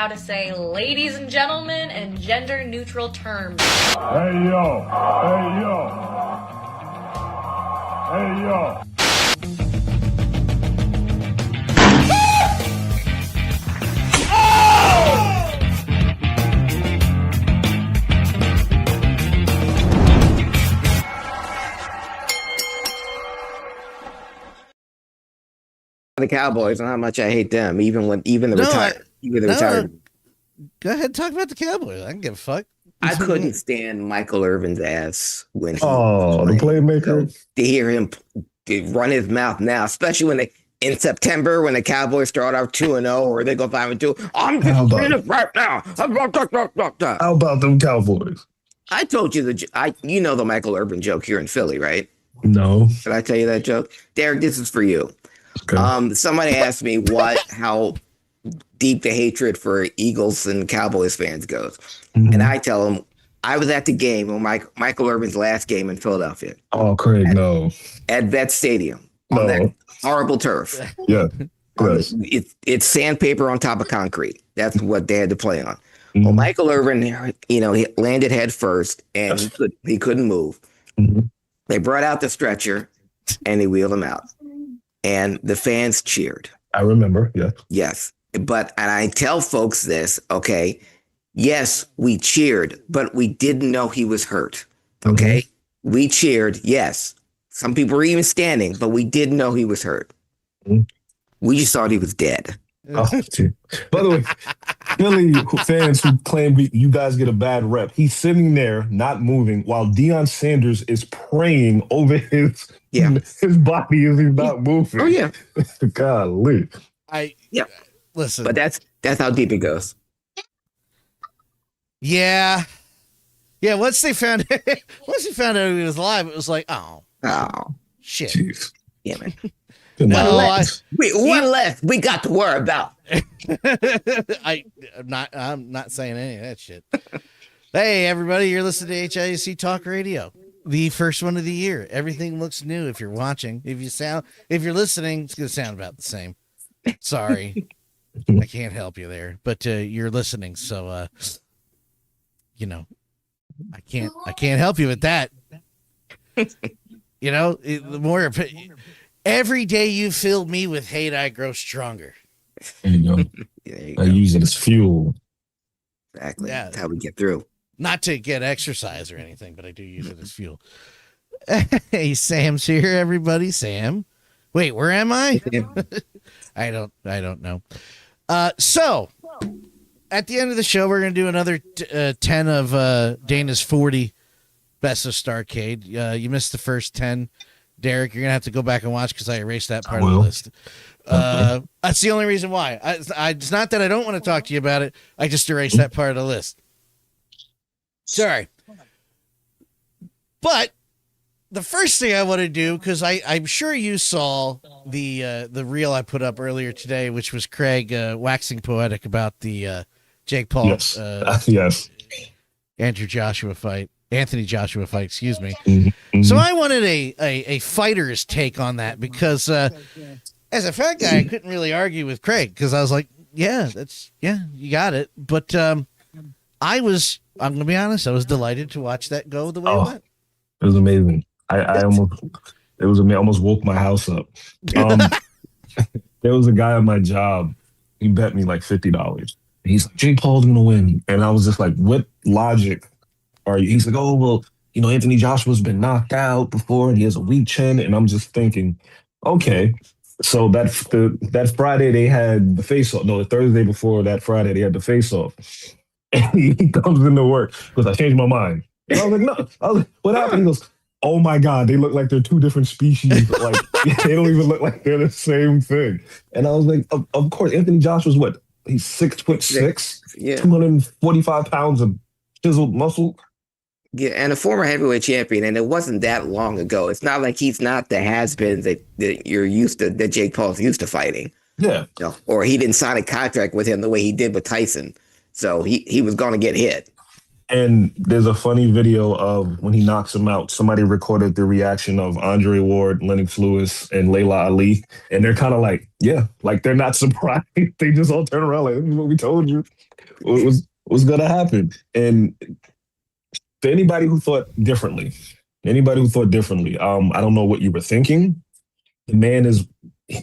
how to say ladies and gentlemen in gender-neutral terms. Hey, yo. Hey, yo. Hey, yo. The Cowboys and how much I hate them, even the retired. Go ahead, talk about the Cowboys. I can give a fuck. I couldn't stand Michael Irvin's ass when he the playmaker. To hear him run his mouth now, especially when in September when the Cowboys start out 2-0 or they go 5-2. I'm just saying it right now. How about them Cowboys? I told you the Michael Irvin joke here in Philly, right? No. Did I tell you that joke? Derek, this is for you. Okay. Somebody asked me how deep the hatred for Eagles and Cowboys fans goes. Mm-hmm. And I tell them, I was at the game when Michael Irvin's last game in Philadelphia. Oh, Craig, no. At Vet Stadium on that horrible turf. Yeah. Yes. It's sandpaper on top of concrete. That's what they had to play on. Mm-hmm. Well, Michael Irvin, he landed head first and he couldn't move. Mm-hmm. They brought out the stretcher and they wheeled him out. And the fans cheered. I remember, yeah. Yes. And I tell folks this, okay? Yes, we cheered, but we didn't know he was hurt, okay? Mm-hmm. We cheered, yes. Some people were even standing, but we didn't know he was hurt. Mm-hmm. We just thought he was dead. Oh, by the way, Philly fans who claim you guys get a bad rep, he's sitting there not moving while Deion Sanders is praying over his body as he's not moving. Oh yeah, golly. Listen, but that's how deep it goes. Yeah. Once they found out he was alive, it was like, oh shit. Jeez. Yeah, man. One less we got to worry about. I'm not saying any of that shit. Hey, everybody, you're listening to HIAC Talk Radio, the first one of the year. Everything looks new if you're watching. If you're listening, it's going to sound about the same. Sorry. I can't help you there, but you're listening, so I can't help you with that. The more every day you fill me with hate, I grow stronger. There you go. I use it as fuel. Exactly. Yeah. That's how we get through. Not to get exercise or anything, but I do use it as fuel. Hey, Sam's here, everybody. Sam. Wait, where am I? I don't know. So at the end of the show, we're going to do another 10 of Dana's 40 Best of Starrcade. You missed the first 10. Derek, you're going to have to go back and watch because I erased that part of the list. That's the only reason why. It's not that I don't want to talk to you about it. I just erased that part of the list. Sorry. But the first thing I want to do, because I'm sure you saw the reel I put up earlier today, which was Craig waxing poetic about the Jake Paul yes. Anthony Joshua fight, excuse me. Mm-hmm. So I wanted a fighter's take on that because as a fat guy, I couldn't really argue with Craig because I was like, you got it. But I'm going to be honest, I was delighted to watch that go the way it went. It was amazing. I almost woke my house up. There was a guy at my job. He bet me like $50. He's like, Jake Paul's going to win. And I was just like, what logic are you? He's like, oh, well, Anthony Joshua's been knocked out before and he has a weak chin. And I'm just thinking, okay. So that Friday they had the face-off. No, the Thursday before that Friday they had the face-off. And he comes into work because I changed my mind. And I was like, no. I was like, what happened? He goes, oh my God, they look like they're two different species. Like they don't even look like they're the same thing. And I was like, of course, Anthony Joshua's what? He's 6'6", 245 pounds of chiseled muscle. Yeah, and a former heavyweight champion, and it wasn't that long ago. It's not like he's not the has-been that you're used to, that Jake Paul's used to fighting. Yeah. Or he didn't sign a contract with him the way he did with Tyson. So he was going to get hit. And there's a funny video of when he knocks him out. Somebody recorded the reaction of Andre Ward, Lennox Lewis, and Layla Ali, and they're kind of like, yeah, like they're not surprised. They just all turn around like, this is what we told you was gonna happen. And to anybody who thought differently, I don't know what you were thinking. The man is,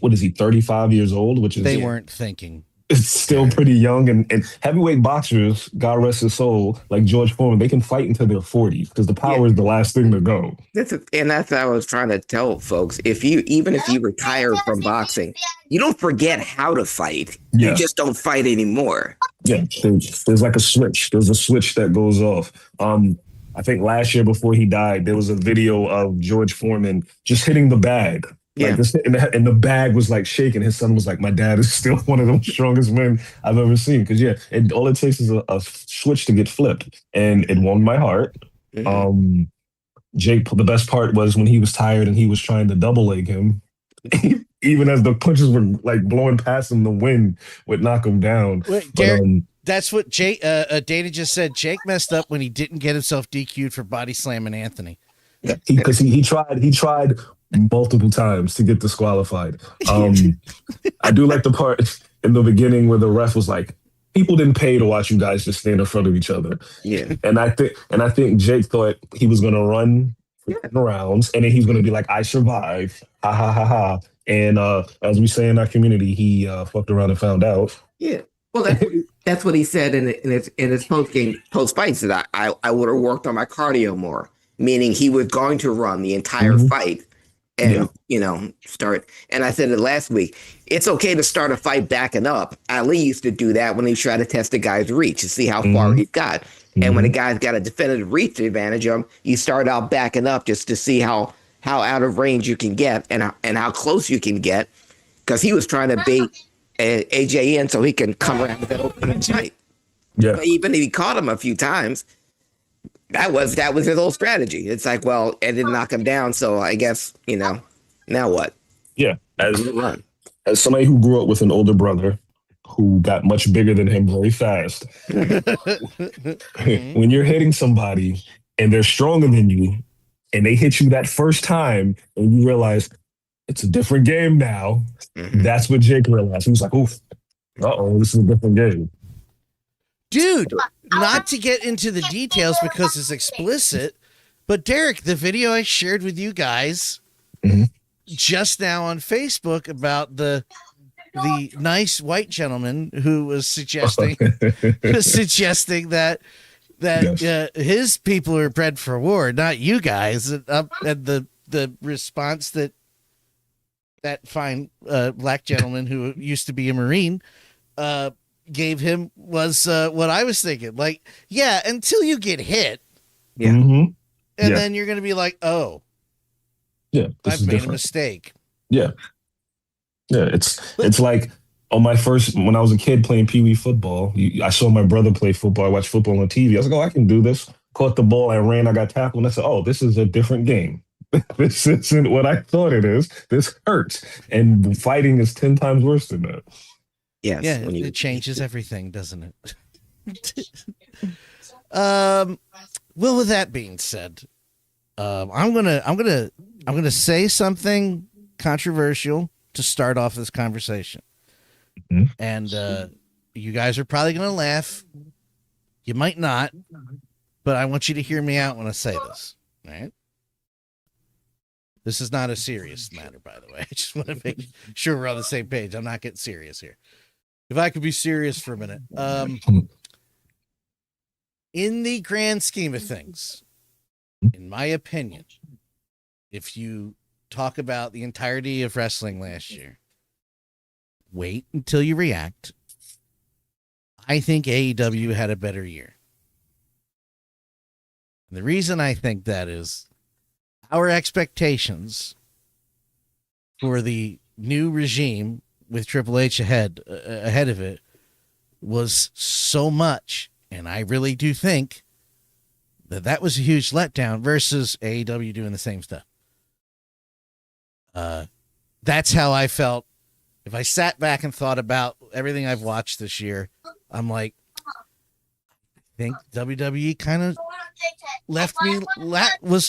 what is he, 35 years old, which is They weren't thinking. It's still pretty young, and heavyweight boxers, God rest his soul, like George Foreman, they can fight until they're 40 because the power is the last thing to go. And that's what I was trying to tell folks. Even if you retire from boxing, you don't forget how to fight. Yeah. You just don't fight anymore. Yeah, there's like a switch. There's a switch that goes off. I think last year before he died, there was a video of George Foreman just hitting the bag. Like this, and the bag was like shaking. His son was like, "My dad is still one of the strongest men I've ever seen." Because all it takes is a switch to get flipped, and it warmed my heart. Mm-hmm. Jake, the best part was when he was tired and he was trying to double leg him, even as the punches were like blowing past him, the wind would knock him down. Wait, Derek, that's what Jake Dana just said. Jake messed up when he didn't get himself DQ'd for body slamming Anthony. Because he tried multiple times to get disqualified. I do like the part in the beginning where the ref was like, people didn't pay to watch you guys just stand in front of each other. Yeah. And I think Jake thought he was gonna run rounds and then he's gonna be like, I survived. Ha ha ha ha. And as we say in our community, he fucked around and found out. Yeah. Well, that's what he said in his post fight. That I would have worked on my cardio more, meaning he was going to run the entire fight and start. And I said it last week. It's okay to start a fight backing up. Ali used to do that when he tried to test a guy's reach to see how far he got. And when a guy's got a definitive reach advantage of him, you start out backing up just to see how out of range you can get and how close you can get, because he was trying to bait AJ in so he can come around the open fight. Yeah. But even if he caught him a few times, that was his whole strategy. It's like, well, it didn't knock him down, so I guess now what? Yeah. As somebody who grew up with an older brother who got much bigger than him very fast, when you're hitting somebody and they're stronger than you and they hit you that first time and you realize it's a different game now, that's what Jake realized. He was like, oof, this is a different game. Dude, not to get into the details because it's explicit, but Derek, the video I shared with you guys just now on Facebook about the nice white gentleman who was suggesting that his people are bred for war, not you guys, and the response that fine black gentleman who used to be a Marine gave him was what I was thinking. Like, yeah, until you get hit, and then you're gonna be like, oh, yeah, I've made a mistake. Yeah, it's like on when I was a kid playing Pee Wee football. I saw my brother play football. I watched football on TV. I was like, oh, I can do this. Caught the ball, I ran, I got tackled, and I said, oh, this is a different game. This isn't what I thought it is. This hurts, and fighting is 10 times worse than that. Yes, yeah, it changes everything, doesn't it? Well, with that being said, I'm gonna say something controversial to start off this conversation, and you guys are probably gonna laugh. You might not, but I want you to hear me out when I say this. All right. This is not a serious matter, by the way. I just want to make sure we're on the same page. I'm not getting serious here. If I could be serious for a minute. In the grand scheme of things, in my opinion, if you talk about the entirety of wrestling last year, wait until you react. I think AEW had a better year. And the reason I think that is our expectations for the new regime with Triple H ahead of it was so much. And I really do think that was a huge letdown versus AEW doing the same stuff. That's how I felt. If I sat back and thought about everything I've watched this year, I'm like, I think WWE kind of left me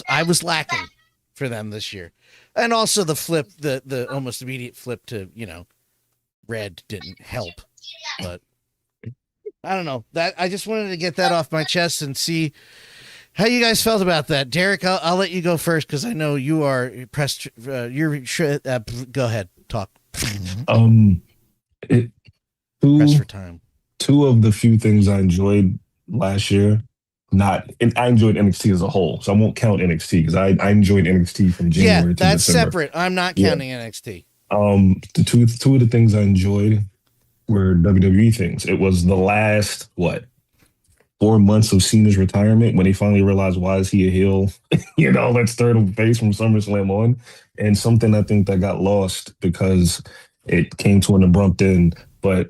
I was lacking for them this year. And also the flip, the almost immediate flip to, red didn't help. But I don't know. That I just wanted to get that off my chest and see how you guys felt about that. Derek, I'll let you go first because I know you are pressed. Go ahead, talk. It, Pressed for time. Two of the few things I enjoyed last year. I enjoyed NXT as a whole, so I won't count NXT because I enjoyed NXT from January to that's December. Separate. I'm not counting NXT. The two of the things I enjoyed were WWE things. It was the last 4 months of Cena's retirement when they finally realized why is he a heel? Let's third him face from SummerSlam on, and something I think that got lost because it came to an abrupt end. But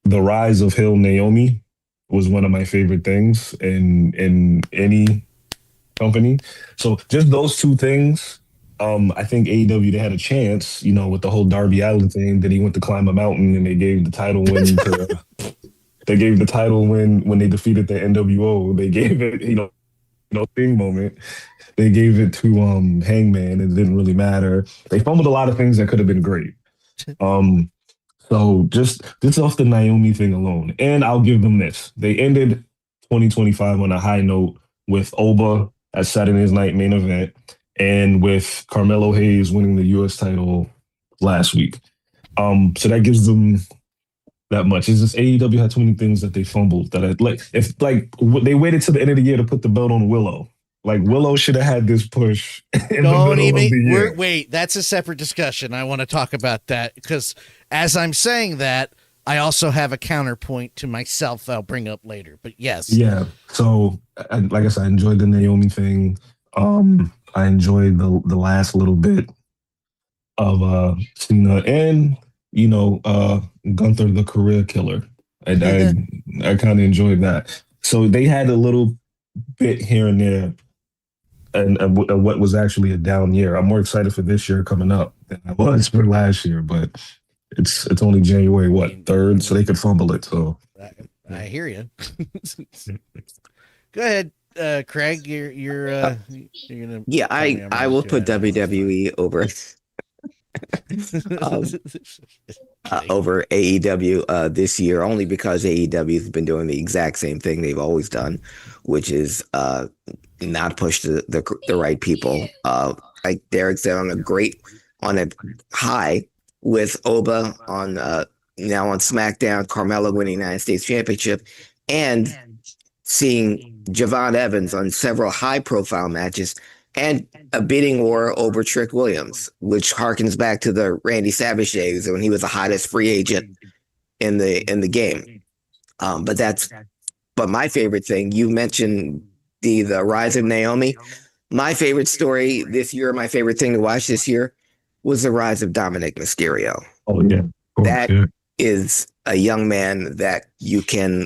the rise of heel Naomi was one of my favorite things in any company. So just those two things. I think AEW, they had a chance, with the whole Darby Allin thing. Then he went to climb a mountain, and they gave the title win to. They gave the title win when they defeated the NWO. They gave it, thing moment. They gave it to Hangman. It didn't really matter. They fumbled a lot of things that could have been great. So just off the Naomi thing alone, and I'll give them this: they ended 2025 on a high note with Oba at Saturday's Night Main Event, and with Carmelo Hayes winning the U.S. title last week. So that gives them that much. It's just AEW had too many things that they fumbled. That they waited till the end of the year to put the belt on Willow. Like Willow should have had this push in the middle of the year. Wait, that's a separate discussion. I want to talk about that because as I'm saying that, I also have a counterpoint to myself I'll bring up later. But yes. Yeah. So, like I said, I enjoyed the Naomi thing. I enjoyed the last little bit of Cena and Gunther the career killer. I kind of enjoyed that. So they had a little bit here and there, and what was actually a down year. I'm more excited for this year coming up than I was for last year, but it's only January 3rd, so they could fumble it. So I hear you. Go ahead, Craig. You're gonna. Yeah, I will put WWE over. Over AEW this year, only because AEW has been doing the exact same thing they've always done, which is not push the right people. Like Derek said, on a high with Oba on now on SmackDown, Carmella winning United States Championship, and seeing Javon Evans on several high-profile matches, and a bidding war over Trick Williams, which harkens back to the Randy Savage days when he was the hottest free agent in the game. But my favorite thing, you mentioned the rise of Naomi. My favorite story this year, my favorite thing to watch this year, was the rise of Dominic Mysterio. Oh yeah, that is a young man that you can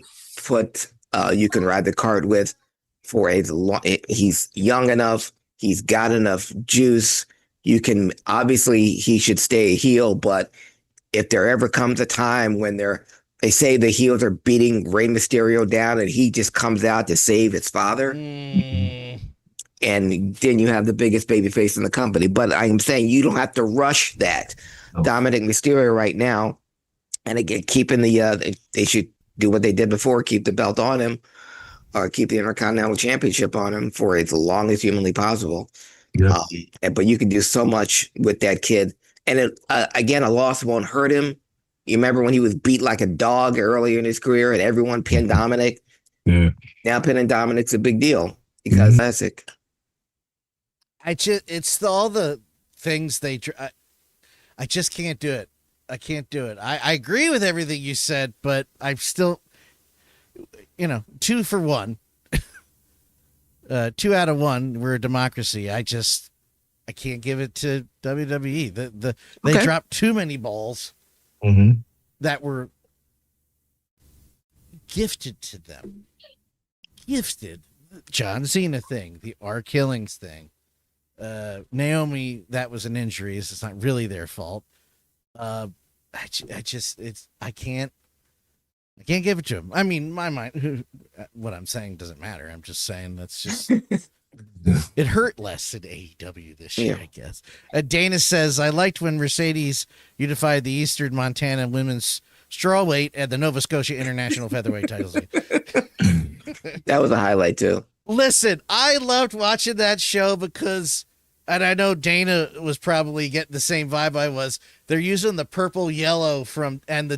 ride the cart with for a long. He's young enough. He's got enough juice. He should stay a heel, but if there ever comes a time when they say the heels are beating Rey Mysterio down and he just comes out to save his father, and then you have the biggest babyface in the company. But I'm saying you don't have to rush that. Oh. Dominic Mysterio right now, and again, keeping they should do what they did before, keep the belt on him, or keep the Intercontinental Championship on him for as long as humanly possible. Yeah. But you can do so much with that kid. And again, a loss won't hurt him. You remember when he was beat like a dog earlier in his career and everyone pinned Dominic? Yeah. Now pinning Dominic's a big deal because classic. It's all the things I just can't do it. I can't do it. I agree with everything you said, but I'm still, 2 for 1, 2 out of 1. We're a democracy. I can't give it to WWE. They dropped too many balls that were gifted to them. Gifted. John Cena thing, the R Killings thing. Naomi, that was an injury. It's not really their fault. I can't. I can't give it to him. I mean, my mind, what I'm saying doesn't matter. I'm just saying that's just, it hurt less in AEW this year, I guess. Dana says, I liked when Mercedes unified the Eastern Montana women's strawweight at the Nova Scotia International Featherweight titles. That was a highlight too. Listen, I loved watching that show because, and I know Dana was probably getting the same vibe I was. They're using the purple yellow from and the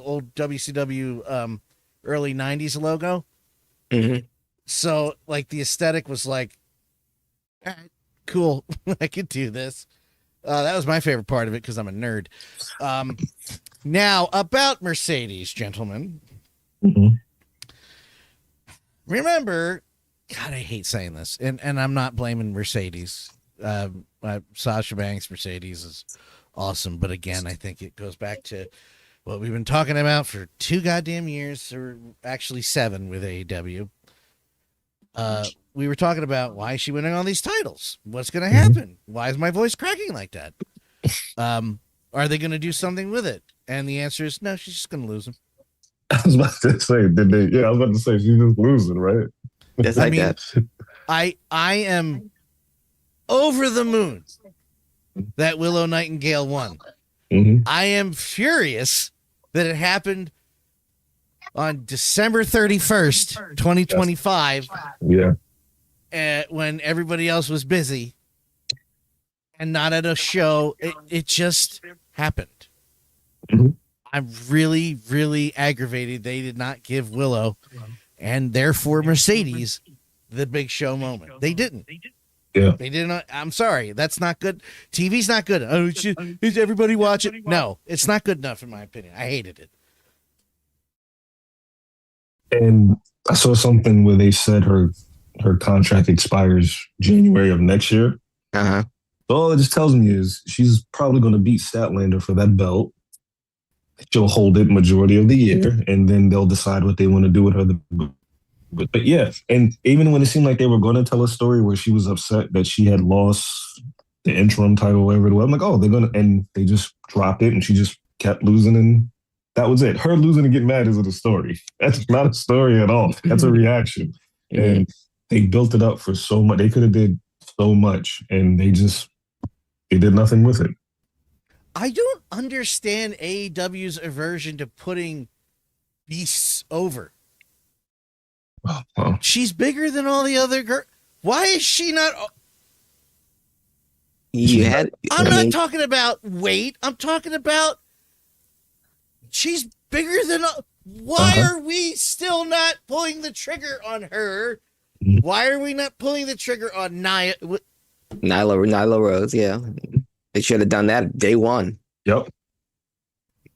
old WCW early 90s logo. Mm-hmm. So like the aesthetic was like, all right, cool. I could do this. That was my favorite part of it because I'm a nerd. Now about Mercedes, gentlemen. Mm-hmm. Remember, God, I hate saying this, and I'm not blaming Mercedes. Sasha Banks, Mercedes is awesome, but again, I think it goes back to what we've been talking about for 2 goddamn years, or actually 7 with AEW. We were talking about why is she winning all these titles? What's going to happen? Why is my voice cracking like that? Are they going to do something with it? And the answer is no. She's just going to lose them. I was about to say, did they? Yeah, I was about to say she's just losing, right? Just like that. I am over the moon that Willow Nightingale won. Mm-hmm. I am furious that it happened on December 31st, 2025. Yeah. When everybody else was busy and not at a show. It just happened. Mm-hmm. I'm really, really aggravated they did not give Willow and therefore Mercedes the big show moment. They didn't. Yeah. They didn't. I'm sorry. That's not good. TV's not good. Oh, is everybody watch it? No, it's not good enough in my opinion. I hated it. And I saw something where they said her contract expires January of next year. Uh-huh. So all it just tells me is she's probably going to beat Statlander for that belt. She'll hold it majority of the year, and then they'll decide what they want to do with her. But yeah, and even when it seemed like they were going to tell a story where she was upset that she had lost the interim title, whatever it was, I'm like, oh, they're going to, and they just dropped it, and she just kept losing, and that was it. Her losing and getting mad isn't a story. That's not a story at all. That's a reaction. And they built it up for so much. They could have did so much, and they did nothing with it. I don't understand AEW's aversion to putting beasts over. Well, She's bigger than all the other girls. Why is she not? I'm not talking about weight. I'm talking about she's bigger than. Why are we still not pulling the trigger on her? Why are we not pulling the trigger on Nyla Rose? Yeah, they should have done that day one. Yep.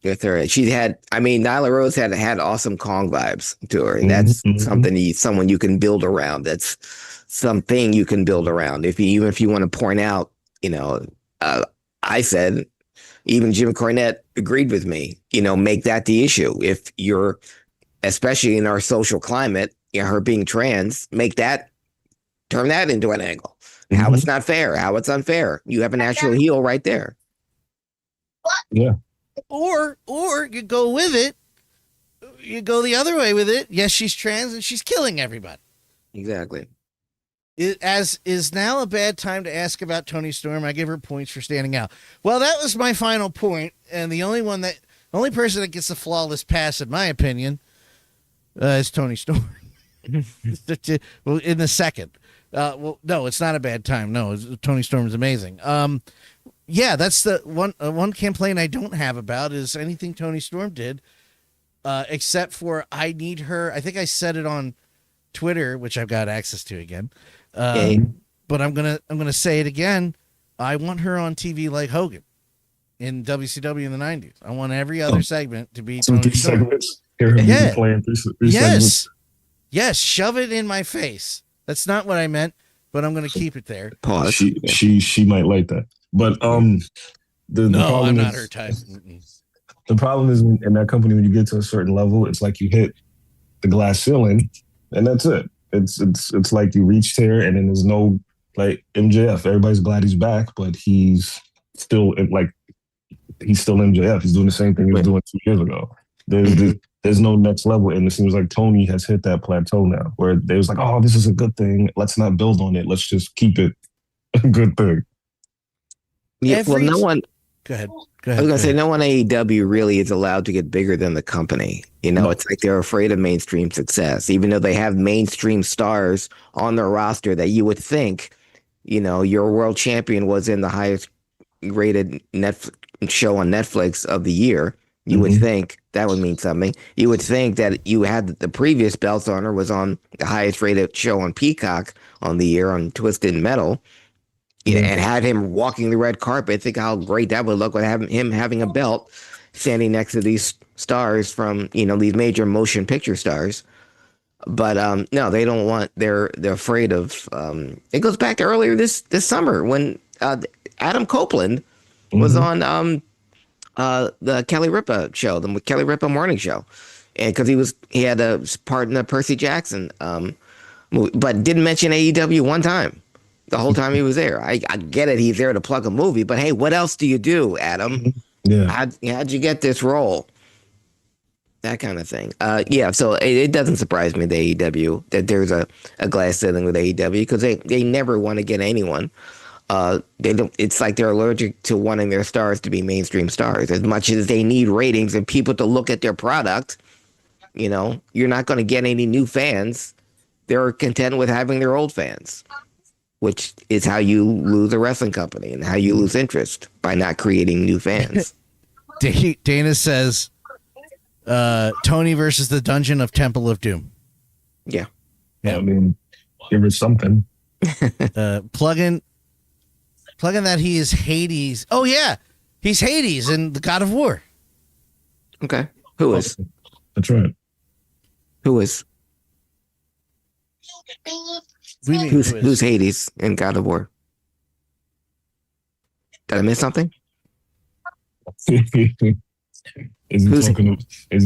With her, Nyla Rose had awesome Kong vibes to her, and that's someone you can build around. That's something you can build around. Even if you want to point out, I said, even Jim Cornette agreed with me. Make that the issue. If you're, especially in our social climate, her being trans, turn that into an angle. How it's not fair, how it's unfair. You have a natural heel right there. Yeah. Or you go with it. You go the other way with it. Yes, she's trans and she's killing everybody. Exactly. As is now a bad time to ask about Toni Storm. I give her points for standing out. Well, that was my final point, and the only person that gets a flawless pass, in my opinion, is Toni Storm. Well, in the second. No, it's not a bad time. No, Toni Storm is amazing. Yeah, that's the one complaint I don't have about is anything Toni Storm did, except for I need her. I think I said it on Twitter, which I've got access to again. But I'm gonna say it again. I want her on TV like Hogan in WCW in the 90s. I want every other segment to be Toni Storm. Segments. Playing three segments. Yes, shove it in my face. That's not what I meant, but I'm going to keep it there. Pause. She might like that. But the problem I'm not is, her type. The problem is in that company, when you get to a certain level, it's like you hit the glass ceiling, and that's it. It's like you reached here, and then there's no, like MJF. Everybody's glad he's back, but he's still MJF. He's doing the same thing he was doing 2 years ago. there's no next level. And it seems like Tony has hit that plateau now where they was like, oh, this is a good thing. Let's not build on it. Let's just keep it a good thing. Yeah, well, no one. Go ahead. I was gonna say no one AEW really is allowed to get bigger than the company. It's like they're afraid of mainstream success, even though they have mainstream stars on their roster that you would think, your world champion was in the highest rated Netflix show on Netflix of the year. You would think that would mean something. You would think that you had the previous belt owner was on the highest rated show on Peacock on the year on Twisted Metal. And had him walking the red carpet. Think how great that would look with him having a belt standing next to these stars from, these major motion picture stars. But no, they don't want, they're afraid of, it goes back to earlier this summer when Adam Copeland was on the Kelly Ripa show, the Kelly Ripa morning show. And because he had a part in the Percy Jackson movie, but didn't mention AEW one time. The whole time he was there. I get it. He's there to plug a movie, but hey, what else do you do, Adam? Yeah. How'd you get this role? That kind of thing. Yeah. So it doesn't surprise me, the AEW, that there's a glass ceiling with AEW because they never want to get anyone. They don't. It's like they're allergic to wanting their stars to be mainstream stars as much as they need ratings and people to look at their product. You're not going to get any new fans. They're content with having their old fans, which is how you lose a wrestling company and how you lose interest by not creating new fans. Dana says, Tony versus the Dungeon of Temple of Doom. Yeah. I mean, give it something. Plug in that he is Hades. Oh, yeah. He's Hades in the God of War. Okay. Who is? That's right. Who is? Who's Hades in God of War? Did I miss something? Is he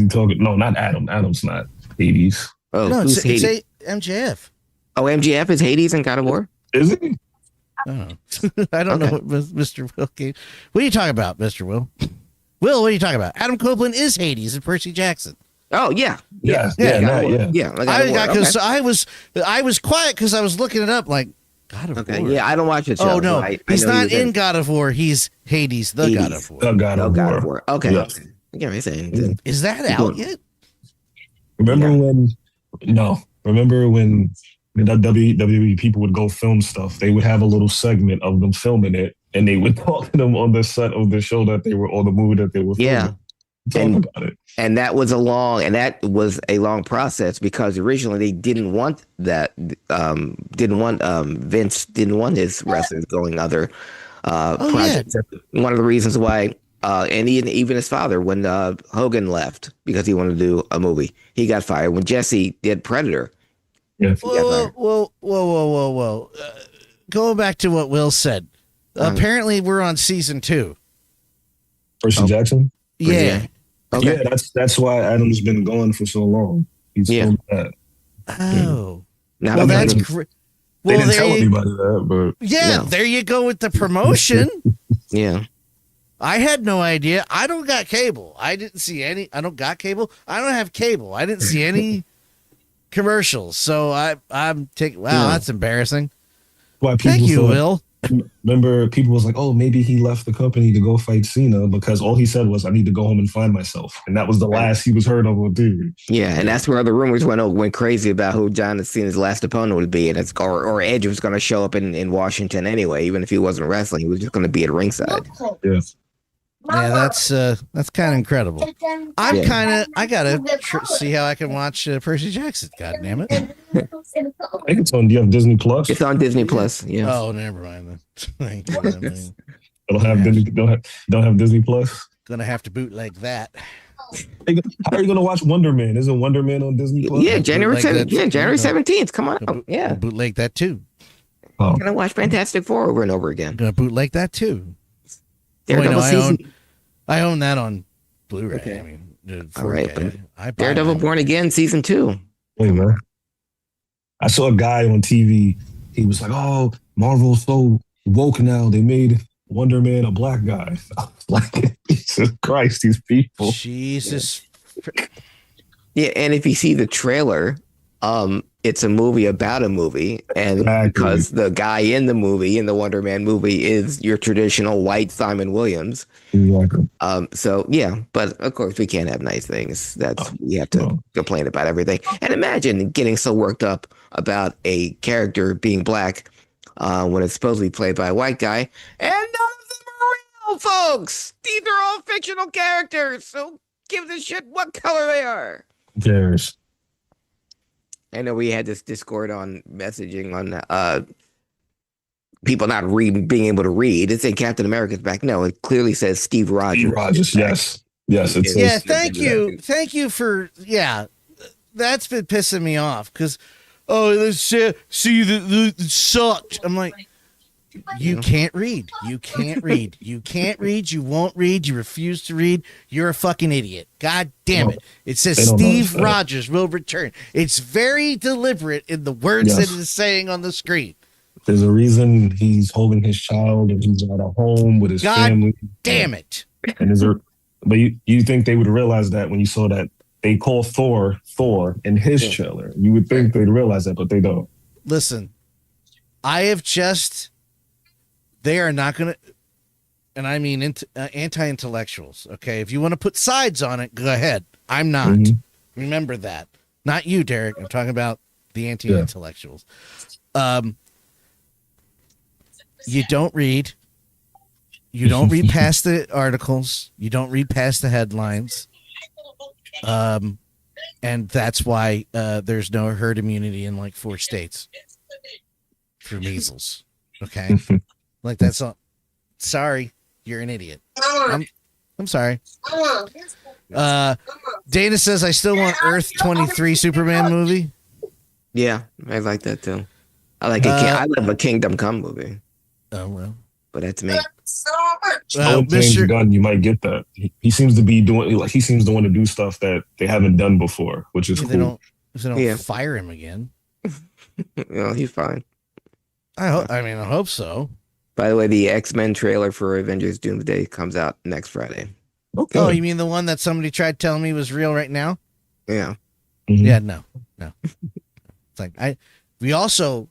talking? No, not Adam. Adam's not Hades. Oh, no, it's MJF. Oh, MJF is Hades in God of War? Is he? Oh. I don't know what Mr. Will gave. What are you talking about, Mr. Will? Will, what are you talking about? Adam Copeland is Hades and Percy Jackson. Oh yeah. I was quiet because I was looking it up. Like God of War. Yeah, I don't watch it. Oh no, he's not in God of War. He's Hades, the God of War. The God of War. Okay. Yeah. Is that out yet? Remember when the WWE people would go film stuff? They would have a little segment of them filming it, and they would talk to them on the set of the show that they were, or the movie that they were filming. Yeah. About it. And that was a long process because originally they didn't want that. Vince didn't want his wrestlers going other projects. Yeah. One of the reasons why, and even his father, when Hogan left because he wanted to do a movie, he got fired. When Jesse did Predator, whoa. Going back to what Will said, apparently we're on season 2. Percy Jackson. Yeah. Okay. Yeah, that's why Adam's been gone for so long. He's so bad. Oh. Now that's great. They didn't tell anybody that, but there you go with the promotion. Yeah. I had no idea. I don't got cable. I didn't see any. I don't got cable. I don't have cable. I didn't see any commercials. So I'm taking. Wow, that's embarrassing. Thank you, Will. Remember, people was like, "Oh, maybe he left the company to go fight Cena," because all he said was, "I need to go home and find myself," and that was the last he was heard of on TV. Yeah, and that's where the rumors went crazy about who John Cena's last opponent would be, and or Edge was going to show up in Washington anyway, even if he wasn't wrestling, he was just going to be at ringside. Yes. Yeah, that's kind of incredible. I gotta see how I can watch Percy Jackson. God damn it! I think it's on. Do you have Disney Plus? It's on Disney Plus. Yeah. Oh, never mind then. Don't have Disney Plus. Gonna have to bootleg that. How are you gonna watch Wonder Man? Isn't Wonder Man on Disney Plus? Yeah, January 17th. Come on out. Yeah, bootleg that too. I'm gonna watch Fantastic Four over and over again. Gonna bootleg that too. I own that on Blu-ray. Okay. I mean, all right. Daredevil Born Again season 2. Hey man, I saw a guy on TV. He was like, "Oh, Marvel's so woke now. They made Wonder Man a black guy." I was like, Jesus Christ, these people. Jesus. Yeah, and if you see the trailer, it's a movie about a movie, and Exactly. because the guy in the movie, in the Wonder Man movie, is your traditional white Simon Williams. Exactly. So yeah, but of course we can't have nice things. We have to No. complain about everything. And imagine getting so worked up about a character being black when it's supposed to be played by a white guy, and none of them are real, folks. These are all fictional characters. So give a shit what color they are. Who cares? I know we had this Discord on messaging on people not being able to read. It said Captain America's back. No, it clearly says Steve Rogers. Steve Rogers, yes. Yes, it says. Yeah, thank you. Thank you for, that's been pissing me off because, let's see, the sucked. I'm like, you can't read. You can't read. You can't read. You won't read. You refuse to read. You're a fucking idiot. God damn it. It says They don't Steve know. Rogers will return. It's very deliberate in the words Yes. that it is saying on the screen. There's a reason he's holding his child and he's at a home with his God family. Damn it. And but you think they would realize that when you saw that they call Thor in his trailer. You would think they'd realize that, but they don't. Listen, they are not going to, and I mean anti-intellectuals, okay? If you want to put sides on it, go ahead. I'm not. Mhm. Remember that. Not you, Derek. I'm talking about the anti-intellectuals. You don't read. You don't read past the articles. You don't read past the headlines. And that's why there's no herd immunity in like 4 states for measles. Okay? Like that's all. Sorry, you're an idiot. I'm sorry. Dana says I still want Earth 23 Superman movie. Yeah, I like that too. I love a Kingdom Come movie. Oh well, but that's me. James Gunn, you might get that. He seems to be doing he seems to want to do stuff that they haven't done before, which is cool. They don't fire him again. Well, he's fine. I hope so. By the way, the X-Men trailer for Avengers Doomsday comes out next Friday. Okay. Oh, you mean the one that somebody tried telling me was real right now? Yeah. Mhm. Yeah, no. It's like we also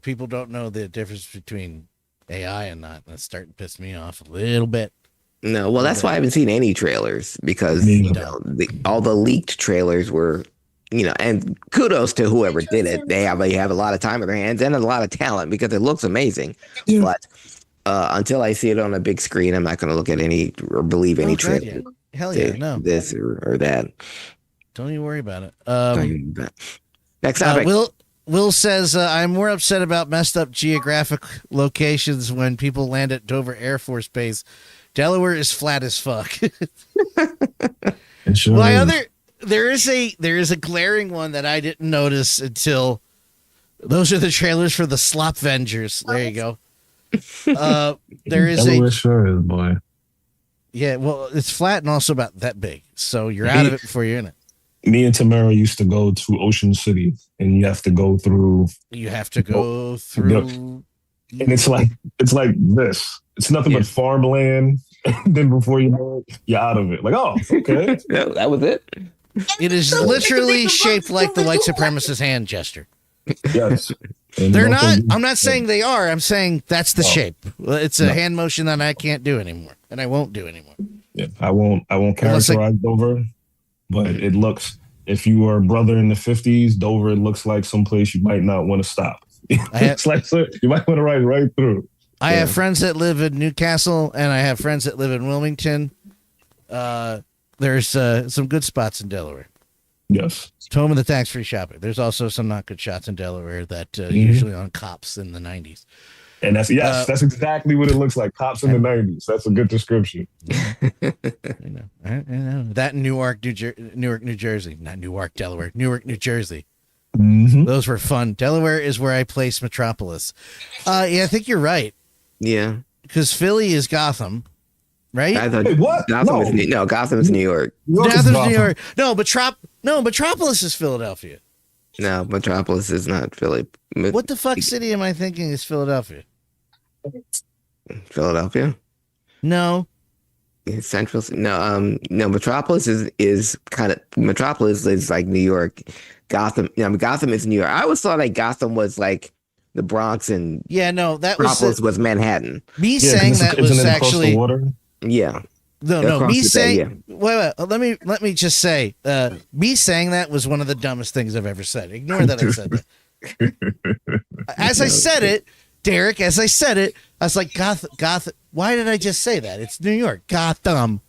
people don't know the difference between AI and not. That's starting to piss me off a little bit. No, well, that's why I haven't seen any trailers because all the leaked trailers were, and kudos to whoever did it. They have a lot of time on their hands and a lot of talent because it looks amazing. Yeah. But until I see it on a big screen, I'm not going to look at any or believe any trailer. Hell yeah, no. This or that. Don't even worry about it. Next topic. Will says, I'm more upset about messed up geographic locations when people land at Dover Air Force Base. Delaware is flat as fuck. There is a glaring one that I didn't notice until those are the trailers for the Slop Vengers. There you go. There is Delaware sure is, boy. Yeah, well, it's flat and also about that big. So you're out of it before you're in it. Me and Tamara used to go to Ocean City, and you have to go through. And it's like this. It's nothing but farmland. And then before you know it, you're out of it. Like, oh, okay. Yeah, that was it. It is literally shaped like the white supremacist hand gesture. Yes. And They're also, not. I'm not saying they are. I'm saying that's the shape. It's a hand motion that I can't do anymore, and I won't do anymore. Yeah, I won't characterize Dover, but it looks. If you are a brother in the 50s, Dover looks like someplace you might not want to stop. It's like you might want to ride right through. I have friends that live in Newcastle, and I have friends that live in Wilmington. There's some good spots in Delaware. Yes. It's home of the tax-free shopping. There's also some not good shots in Delaware that usually on cops in the 90s. And that's exactly what it looks like. Cops in the 90s. That's a good description. I know. That in Newark, New Jersey. Not Newark, Delaware. Newark, New Jersey. Mm-hmm. Those were fun. Delaware is where I place Metropolis. I think you're right. Yeah. Because Philly is Gotham, right? I thought what? Gotham is New York. Gotham's New York. No, Metropolis is Philadelphia. No, Metropolis is not Philly. What the fuck city am I thinking is Philadelphia? Philadelphia? No. Central. No. Metropolis is like New York. Gotham. Gotham is New York. I always thought like Gotham was like the Bronx and Yeah, no, that was Metropolis was Manhattan. me Yeah, saying 'cause that isn't was it across the actually water? Yeah. no. Across Me the bay, saying yeah. wait. Let me just say, me saying that was one of the dumbest things I've ever said. Ignore that I said that. As I said it, Derek, as I said it, I was like, Gotham. Why did I just say that? It's New York. Gotham.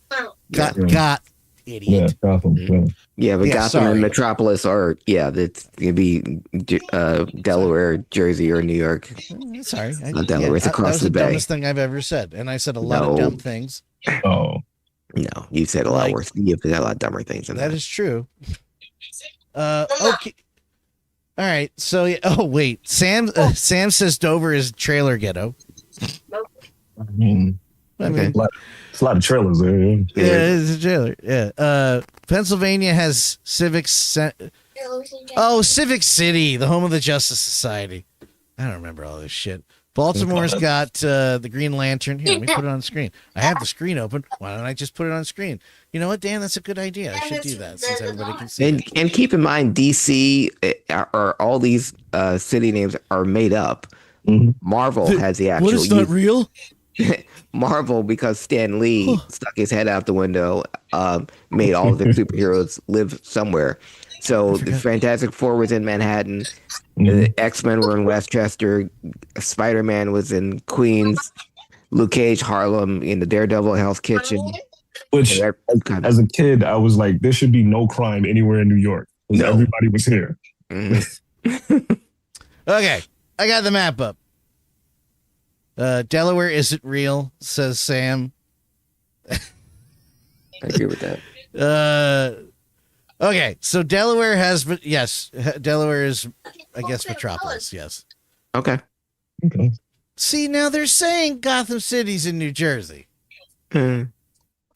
Got Yeah, idiot. Gotham. Yeah. Yeah, but Yeah, Gotham sorry. and Metropolis are that's gonna be Delaware, Jersey, or New York. Sorry. Not Delaware. It's That across was the the bay. dumbest thing I've ever said. And I said a lot of No. dumb things. Oh, No, you said a lot Like- worse. You've said a lot dumber things than That that. is true. Okay. All right. So, oh, wait. Sam says Dover is trailer ghetto. I mean, I Okay. mean, it's a lot of trailers there. Yeah. yeah, it's a trailer. Yeah. Pennsylvania has Civic City, the home of the Justice Society. I don't remember all this shit. Baltimore's got the Green Lantern. Here, let me put it on screen. I have the screen open. Why don't I just put it on screen? You know what, Dan? That's a good idea. I should do that since everybody can see it. And keep in mind, DC or all these city names are made up. Mhm. Marvel has the actual. What is not real? Marvel, because Stan Lee stuck his head out the window, made all of the superheroes live somewhere. So the Fantastic Four was in Manhattan, the X-Men were in Westchester, Spider-Man was in Queens, Luke Cage, Harlem, in the Daredevil Hell's Kitchen. Which, as a kid, I was like, there should be no crime anywhere in New York. 'Cause No. everybody was here. Mhm. Okay, I got the map up. Delaware isn't real, says Sam. I agree with that. Okay, so Delaware has, but yes, Delaware is, I guess, Metropolis. Yes. Okay. Okay. See, now they're saying Gotham City's in New Jersey. Hmm.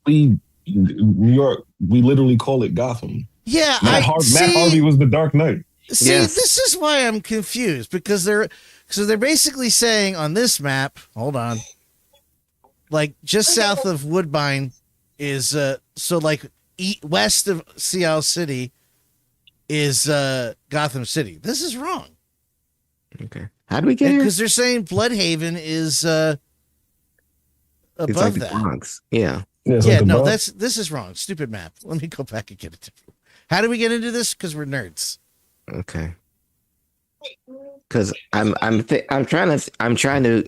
New York, we literally call it Gotham. Yeah, Matt Harvey was the Dark Knight. See, Yes. this is why I'm confused because they're basically saying on this map, hold on, like just south of Woodbine is so like west of Seattle City is Gotham City. This is wrong Okay. How do we get here? because they're saying Bloodhaven is It's above like the that. Bronx. Yeah. It's Yeah, like the no, Bronx. this is wrong. Stupid map. Let me go back and get it. How do we get into this? Because we're nerds. Okay. Because I'm trying to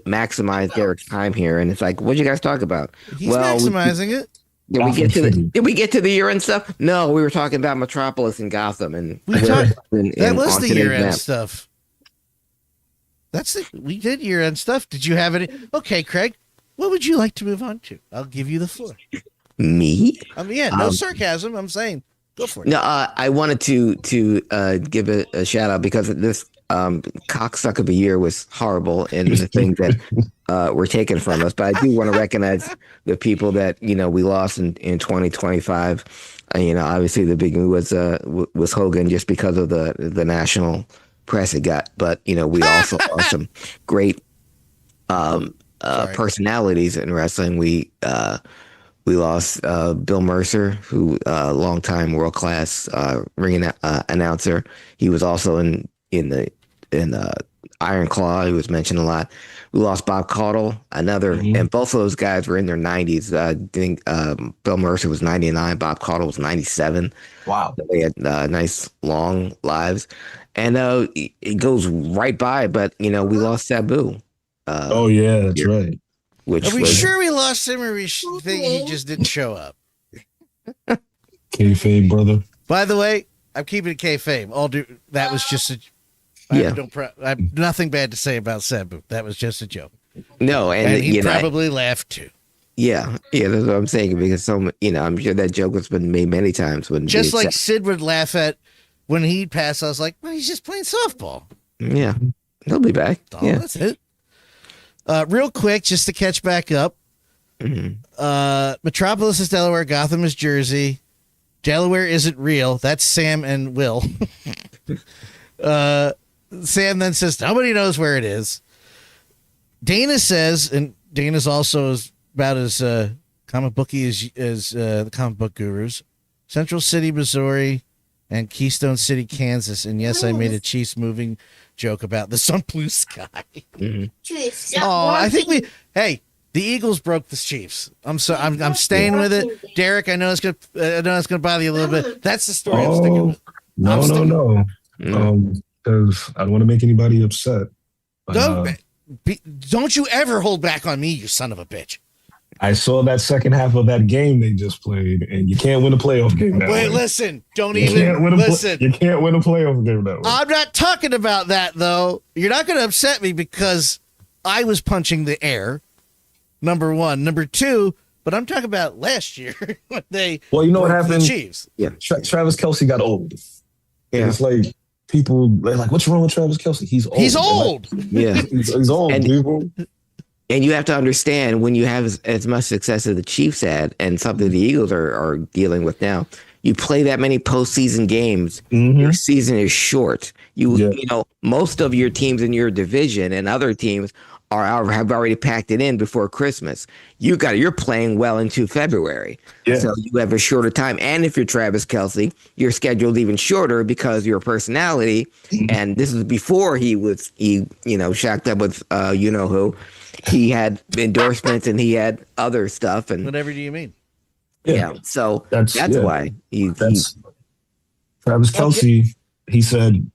maximize Derek's time here, and it's like, what you guys talk about? He's Well, maximizing it. Did we get to Gotham City. did we get to the year-end stuff? No, we were talking about Metropolis and Gotham, and We talked- and That was on the today's year-end map. stuff. We did year-end stuff. Did you have any? Okay, Craig, what would you like to move on to? I'll give you the floor. Me? I mean, yeah, no sarcasm. I'm saying, go for it. No, I wanted to give a shout out because this cocksuck of a year was horrible and the things that were taken from us. But I do want to recognize the people that we lost in 2025. Obviously the big move was Hogan just because of the national press it got. But we also lost some great personalities in wrestling. We lost Bill Mercer, who longtime world class ring announcer. He was also in Iron Claw. He was mentioned a lot. We lost Bob Caudle, another, and both of those guys were in their 90s. I think Bill Mercer was 99, Bob Caudle was 97. Wow. They had nice long lives, and it goes right by. But we lost Sabu. Oh yeah, that's right. Which Are we was, sure we lost him, or we think he just didn't show up? Kayfabe, brother. By the way, I'm keeping it kayfabe. That was just a. Yeah. I have nothing bad to say about Sabu. That was just a joke, No, and he probably laughed too. Yeah, that's what I'm saying because I'm sure that joke has been made many times when Just like Sid would laugh at when he'd pass. I was like, well, he's just playing softball. yeah, he'll be back. Oh, Yeah, that's it. Real quick, just to catch back up. Metropolis is Delaware. Gotham is Jersey. Delaware isn't real. That's Sam and Will. Sam then says nobody knows where it is. Dana says, and Dana's also about as Comic Bookie is the comic book gurus. Central City, Missouri, and Keystone City, Kansas. And yes, I made a Chiefs moving joke about this on Blue Sky. Oh, I think the Eagles broke the Chiefs. I'm staying with it. Derek, I know it's gonna bother you a little bit. That's the story I'm sticking with. No. Because I don't want to make anybody upset. But, don't you ever hold back on me, you son of a bitch. I saw that second half of that game they just played, and you can't win a playoff game that way. Wait, listen. Don't You even listen. You can't win a playoff game that way. I'm not talking about that, though. You're not going to upset me because I was punching the air, number one. Number two, but I'm talking about last year when they Well, you know what happened? The Chiefs. Yeah. Travis Kelce got old. Yeah. It's like people, they're like, what's wrong with Travis Kelce? He's old. He's old. Yeah. He's old, people. And you have to understand, when you have as much success as the Chiefs had, and something the Eagles are dealing with now, you play that many postseason games, your season is short. You know, most of your teams in your division and other teams have already packed it in before Christmas. You're playing well into February, so you have a shorter time. And if you're Travis Kelce, you're scheduled even shorter because your personality. And this is before he shacked up with you know who. He had endorsements and he had other stuff. And whatever do you mean? Yeah, so that's why Travis Kelce. He said,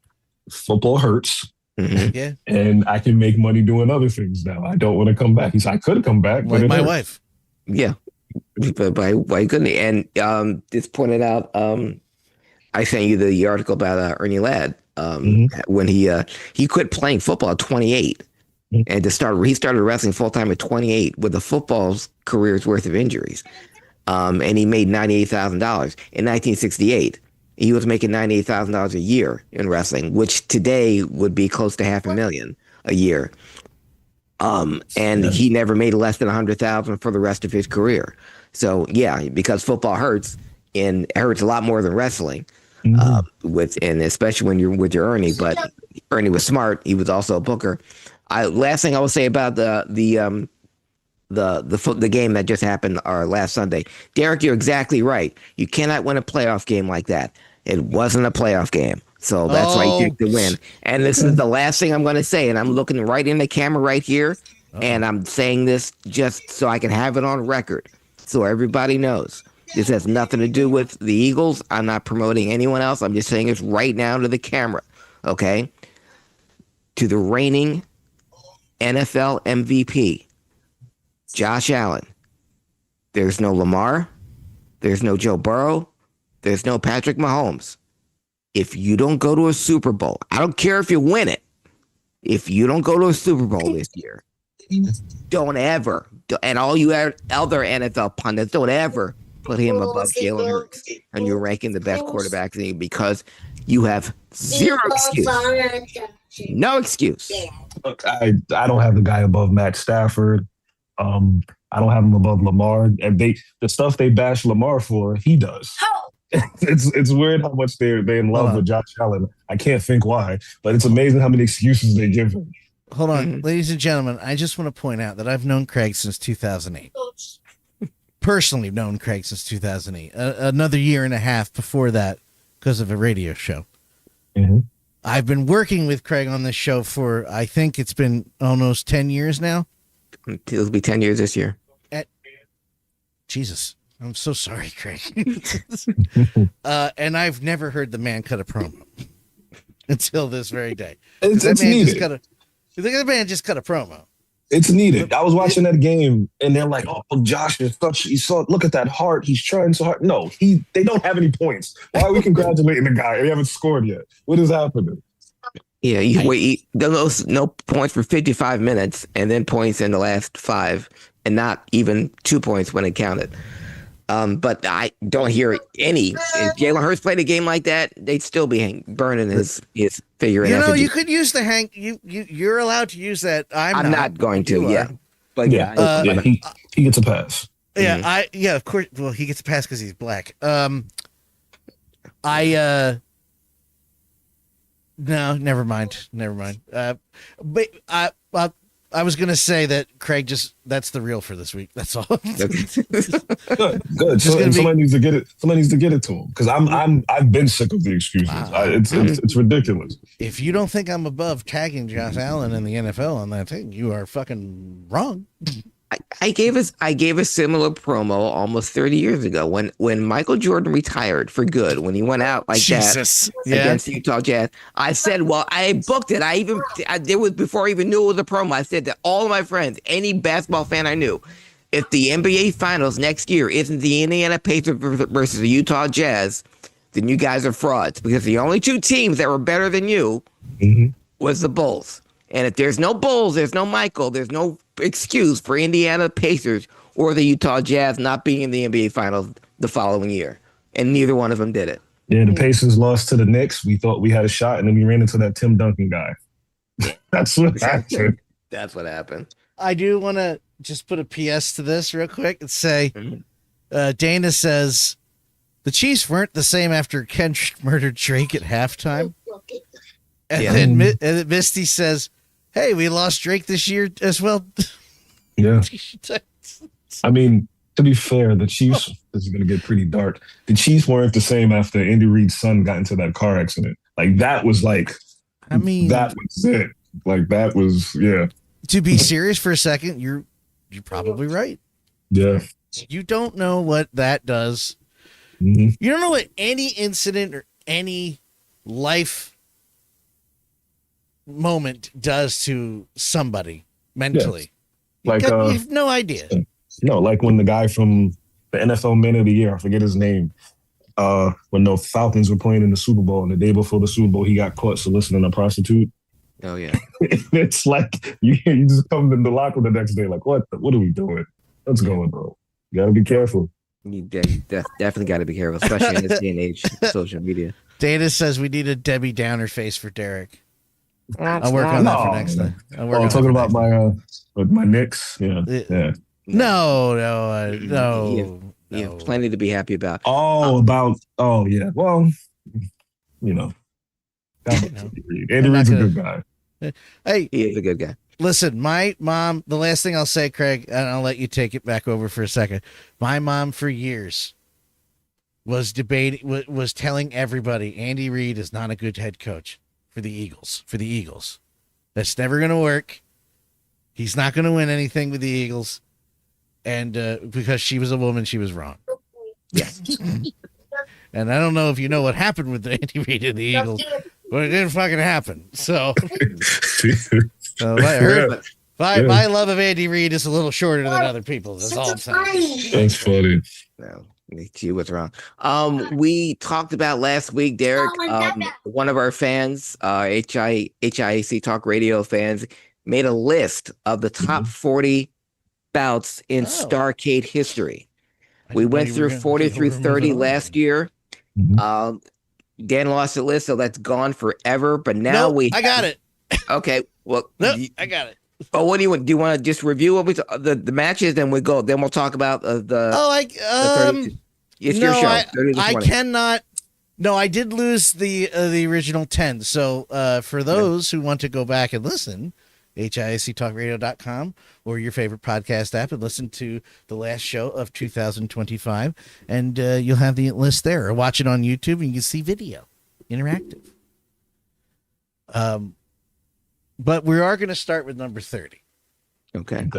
"Football hurts." Yeah, and I can make money doing other things now. I don't want to come back. He said, I could come back, like but my wife. Yeah, but why couldn't he? And this pointed out. I sent you the article about Ernie Ladd when he quit playing football at 28. And he started wrestling full time at 28 with a football's career's worth of injuries. And he made $98,000 in 1968. He was making $98,000 a year in wrestling, which today would be close to $500,000 a year. And he never made less than $100,000 for the rest of his career. So yeah, because football hurts, and it hurts a lot more than wrestling. And especially when you're with your Ernie. But Ernie was smart. He was also a booker. Last thing I will say about the game that just happened last Sunday, Derek, you're exactly right. You cannot win a playoff game like that. It wasn't a playoff game, so that's why you took the win. And this is the last thing I'm going to say, and I'm looking right in the camera right here, and I'm saying this just so I can have it on record, so everybody knows. This has nothing to do with the Eagles. I'm not promoting anyone else. I'm just saying it right now to the camera, okay? To the reigning NFL MVP, Josh Allen. There's no Lamar. There's no Joe Burrow. There's no Patrick Mahomes. If you don't go to a Super Bowl, I don't care if you win it. If you don't go to a Super Bowl this year, don't ever, and all you other NFL pundits, don't ever put him above Jalen Hurts, and you're ranking the best quarterbacks in the league, because you have zero excuse. No excuse. Look, I don't have the guy above Matt Stafford. I don't have him above Lamar. And the stuff they bash Lamar for, he does. It's weird how much they're in love with Josh Allen. I can't think why, but it's amazing how many excuses they give him. Hold on, ladies and gentlemen. I just want to point out that I've known Craig since 2008. Personally known Craig since 2008. Another year and a half before that because of a radio show. I've been working with Craig on this show for, I think it's been almost 10 years now. It'll be 10 years this year. Jesus. I'm so sorry, Craig. And I've never heard the man cut a promo until this very day. It's needed. The man just cut a promo. It's needed. I was watching that game, and they're like, "Oh, Josh is such. Look at that heart. He's trying so hard." No, they don't have any points. Why are we congratulating the guy? They haven't scored yet. What is happening? Yeah, no points for 55 minutes, and then points in the last 5, and not even 2 points when it counted. But I don't hear any. If Jalen Hurts played a game like that, they'd still be burning his figure. You could use the hang. You're allowed to use that. I'm not going to. Yeah, but he gets a pass. Yeah, of course. Well, he gets a pass because he's black. No, never mind. But I was gonna say that Craig that's the reel for this week. That's all. Good. So, and somebody needs to get it. Somebody needs to get it to him because I've been sick of the excuses. Wow. It's ridiculous. If you don't think I'm above tagging Josh Allen in the NFL on that thing, you are fucking wrong. I gave a similar promo almost 30 years ago when Michael Jordan retired for good, when he went out like Jesus. that against the Utah Jazz. I said, well, I booked it. There was before I even knew it was a promo. I said to all of my friends, any basketball fan I knew, if the NBA Finals next year isn't the Indiana Pacers versus the Utah Jazz, then you guys are frauds, because the only two teams that were better than you was the Bulls. And if there's no Bulls, there's no Michael, there's no excuse for Indiana Pacers or the Utah Jazz not being in the NBA Finals the following year. And neither one of them did it. Yeah, the Pacers lost to the Knicks. We thought we had a shot, and then we ran into that Tim Duncan guy. That's what happened. That's what happened. I do want to just put a PS to this real quick and say, Dana says, the Chiefs weren't the same after Ken murdered Drake at halftime. And then Misty says, hey, we lost Drake this year as well. Yeah. I mean, to be fair, the Chiefs, this is going to get pretty dark. The Chiefs weren't the same after Andy Reid's son got into that car accident. Like, that was like, that was it. Like, that was, yeah. To be serious for a second, you're probably right. Yeah. You don't know what that does. Mm-hmm. You don't know what any incident or any life moment does to somebody mentally. Like, you have no idea. No, like when the guy from the NFL Man of the Year, I forget his name, when the Falcons were playing in the Super Bowl, and the day before the Super Bowl, he got caught soliciting a prostitute. Oh, yeah. It's like you just come in the locker the next day, like, what are we doing? What's going on? You got to be careful. You definitely got to be careful, especially in this day and age of social media. Data says we need a Debbie Downer face for Derek. I'll work on that for next time. I'm talking about my Knicks. Yeah. No. You have plenty to be happy about. Yeah. Well, you know. Andy Reid's a good guy. Hey, he is a good guy. Listen, my mom, the last thing I'll say, Craig, and I'll let you take it back over for a second. My mom for years was telling everybody Andy Reid is not a good head coach for the Eagles. That's never going to work. He's not going to win anything with the Eagles. And because she was a woman, she was wrong. Yes. And I don't know if you know what happened with Andy Reid and the Eagles, but it didn't fucking happen. So my love of Andy Reid is a little shorter than other people's. That's all I'm saying. That's funny. No, she was wrong. We talked about last week, Derek. One of our fans, HIAC Talk Radio fans, made a list of the top 40 bouts in Starrcade history. We went through 40 through 30 last year. Dan lost the list, so that's gone forever. But now I got it. Okay, well, I got it. But what do you want? Do you want to just review what the matches? Then we go. Then we'll talk about the. It's your show. I cannot. No, I did lose the original 10. So for those who want to go back and listen, HIACTalkRadio.com or your favorite podcast app and listen to the last show of 2025, and you'll have the list there. Or watch it on YouTube and you can see video, interactive. But we are going to start with number 30. Okay.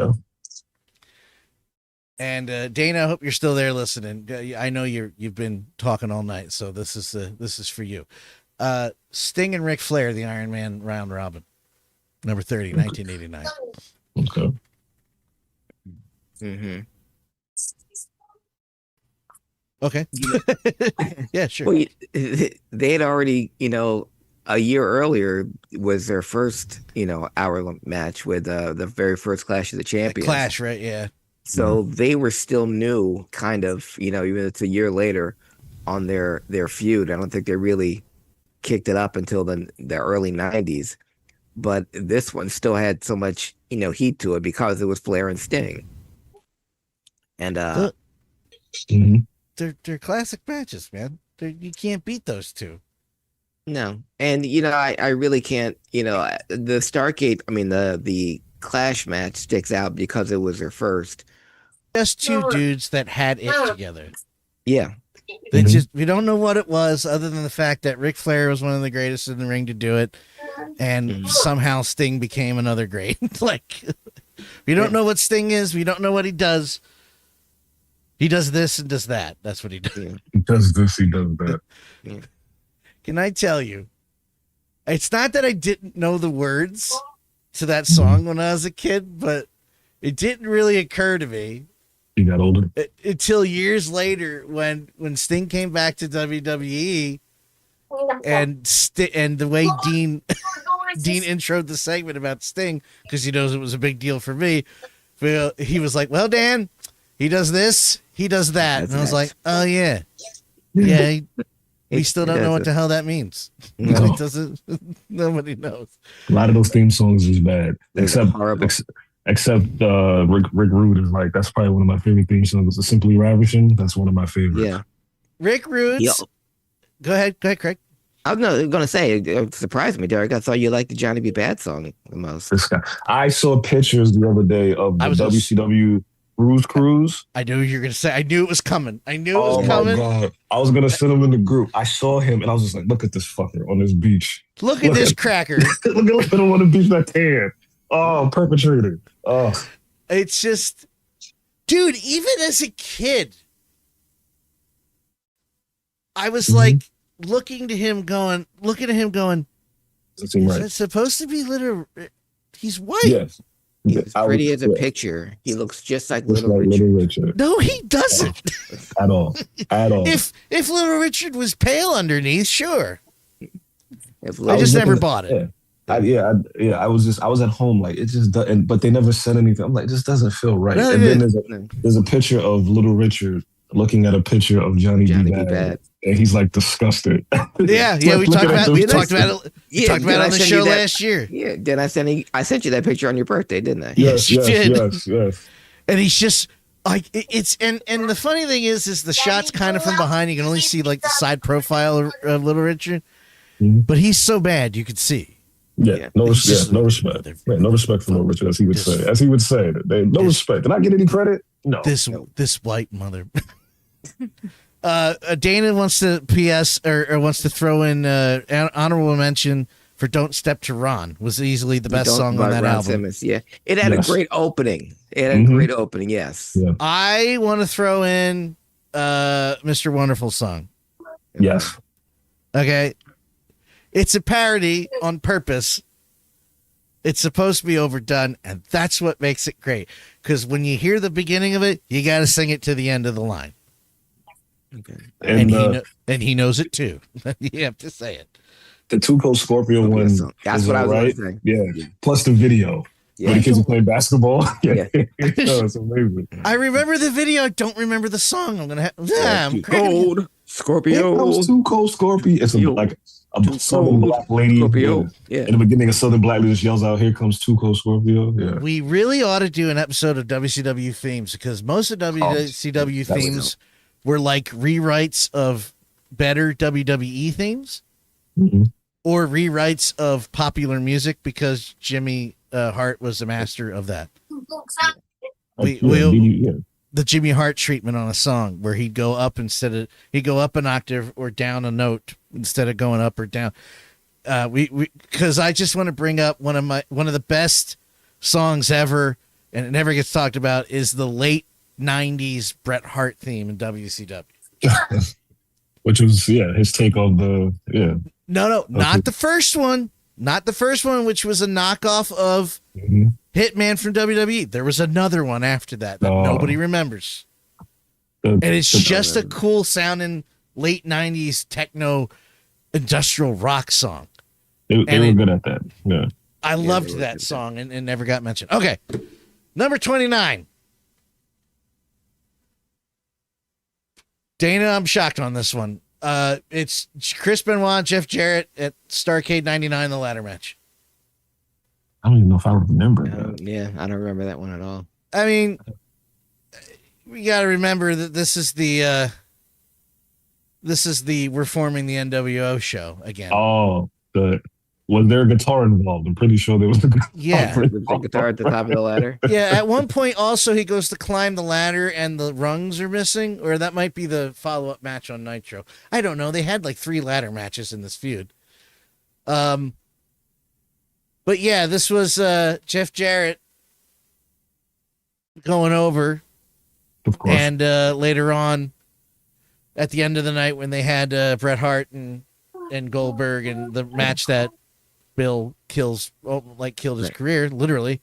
And Dana, I hope you're still there listening. I know you've been talking all night, so this is for you. Sting and Ric Flair, the Iron Man round robin, number 30, 1989. Okay. Mm-hmm. Okay. Yeah, sure. Well, they had already, a year earlier was their first, hour match with the very first Clash of the Champions. Clash, right? Yeah. So they were still new, kind of, even it's a year later on their feud. I don't think they really kicked it up until the early 90s. But this one still had so much, heat to it because it was Flair and Sting. And they're classic matches, man. You can't beat those two. No. And, I really can't, the Starrcade, the Clash match sticks out because it was their first. Just two dudes that had it together. Yeah. They just, we don't know what it was other than the fact that Ric Flair was one of the greatest in the ring to do it. And somehow Sting became another great. Like, we don't know what Sting is. We don't know what he does. He does this and does that. That's what he does. Yeah. He does this, he does that. Yeah. Can I tell you? It's not that I didn't know the words to that song when I was a kid, but it didn't really occur to me. He got older. Until years later when Sting came back to WWE and the way Dean introed the segment about Sting, because he knows it was a big deal for me, he was like, well, Dan, he does this, he does that. And I was like, oh, yeah. Yeah, we still don't know what the hell that means. No. It doesn't, nobody knows. A lot of those theme songs is bad. Except horrible. Rick Rude is like, that's probably one of my favorite theme songs. The Simply Ravishing, that's one of my favorites. Yeah. Rick Rude's. Yo. Go ahead, Craig. I was going to say, it surprised me, Derek. I thought you liked the Johnny B. Bad song the most. This guy. I saw pictures the other day of the WCW Cruise. I knew you were going to say, I knew it was coming. I knew it Oh was my coming. God. I was going to send him in the group. I saw him and I was just like, look at this fucker on this beach. Look at this cracker. Look at him on the beach, that tan. Oh, perpetrator. Oh. It's just, dude, even as a kid, I was like looking at him going, Doesn't seem is right. that supposed to be little? He's white. Yes. He's pretty as a picture. He looks just like Little Richard. Little Richard. No, he doesn't. At all. At all. If Little Richard was pale underneath, sure. If I just Little- never bought it. Yeah. I was at home like it just doesn't, but they never said anything. I'm like, it just doesn't feel right. No, and it then there's a picture of Little Richard looking at a picture of Johnny B. Bad, and he's like disgusted. Yeah, we talked about it on the show last year. Yeah, then I sent you that picture on your birthday, didn't I? Yes, you did. Yes. And he's just like it's and the funny thing is the shot's kind of from behind. You can only see like the side profile of Little Richard, but he's so bad you could see. Yeah, no respect. No respect. Yeah, no respect for Little Richard, as he would say. No respect. Did I get any credit? No. This white mother. Dana wants to PS or wants to throw in honorable mention for "Don't Step to Ron" was easily the best song on that Ron album. Simmons, yeah, it had a great opening. Yes. I want to throw in Mr. Wonderful song. Yes. Okay. It's a parody on purpose. It's supposed to be overdone, and that's what makes it great. Because when you hear the beginning of it, you got to sing it to the end of the line. Okay. And he knows it too. You have to say it. The Two Cold Scorpio one. That's what I was right. going to say. Yeah. Plus the video. Yeah. Where the kids are playing basketball. Yeah. It's amazing. I remember the video. I don't remember the song. I'm gonna have. Cold Scorpio. It comes Too Cold Scorpio. It's like a Southern black lady. Scorpio. Yeah. In the beginning, a Southern black lady just yells out, "Here comes Too Cold Scorpio." Yeah. We really ought to do an episode of WCW themes because most of WCW themes were like rewrites of better WWE themes or rewrites of popular music because Jimmy Hart was the master of that. The Jimmy Hart treatment on a song where he'd go up an octave or down a note instead of going up or down. Because I just want to bring up one of the best songs ever, and it never gets talked about, is the late '90s Bret Hart theme in WCW. Which was his take on No, not the first one. Not the first one, which was a knockoff of Hitman from WWE. There was another one after that nobody remembers. And it's just a cool sounding late 90s techno industrial rock song. They were good at that. Yeah. I loved that song and never got mentioned. Okay. Number 29. Dana, I'm shocked on this one. It's Chris Benoit, Jeff Jarrett at Starrcade 99, the ladder match. I don't even know if I remember that. Yeah, I don't remember that one at all. I mean, we got to remember that this is the we're forming the NWO show again. Oh, good. Was there a guitar involved? I'm pretty sure there was a guitar. Yeah. With the guitar at the top of the ladder. Yeah, at one point also he goes to climb the ladder and the rungs are missing, or that might be the follow-up match on Nitro. I don't know. They had like 3 ladder matches in this feud. But yeah, this was Jeff Jarrett going over, Of course. and later on at the end of the night when they had Bret Hart and Goldberg, and the match that Bill killed his career, literally,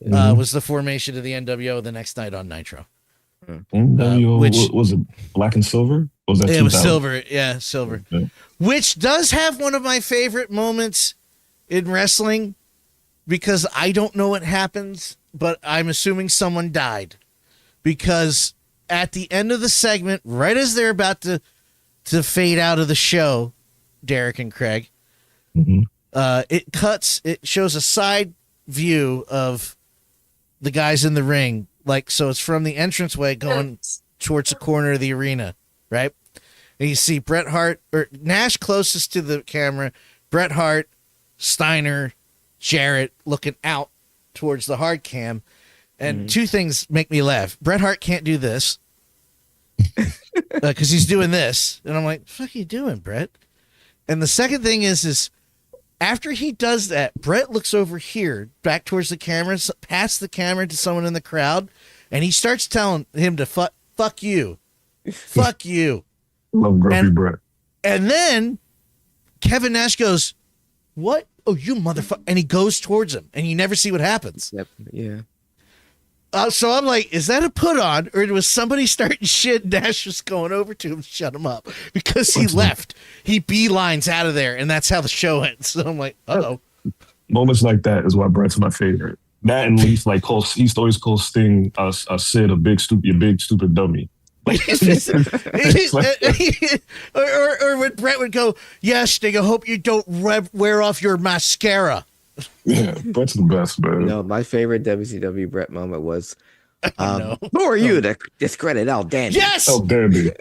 was the formation of the NWO the next night on Nitro. NWO, which was it black and silver? Or was that it was 2000? silver, yeah, silver. Okay. Which does have one of my favorite moments in wrestling, because I don't know what happens, but I'm assuming someone died, because at the end of the segment, right as they're about to fade out of the show, Derek and Craig, it shows a side view of the guys in the ring, like, so it's from the entranceway going towards the corner of the arena, right? And you see Bret Hart, or Nash closest to the camera, Bret Hart, Steiner, Jarrett looking out towards the hard cam. And two things make me laugh. Bret Hart can't do this because he's doing this. And I'm like, what the fuck are you doing, Bret? And the second thing is after he does that, Bret looks over here, back towards the camera, past the camera to someone in the crowd, and he starts telling him to fuck you. Fuck you. Love Grumpy Bret. And then Kevin Nash goes, what? Oh, you motherfucker. And he goes towards him, and you never see what happens. Yep. Yeah. So I'm like, is that a put on, or was somebody starting shit? Nash was going over to him to shut him up because he left. He beelines out of there, and that's how the show ends. So I'm like, uh-oh. Moments like that is why Bret's my favorite. That and Leaf, like, he used to always call Sting a Sid, a big stupid dummy. Like, or when Bret would go, yes, Sting, I hope you don't wear off your mascara. Yeah, Bret's the best, man. You know, my favorite WCW Bret moment was, who are you to discredit El Dandy? Yes! El Dandy.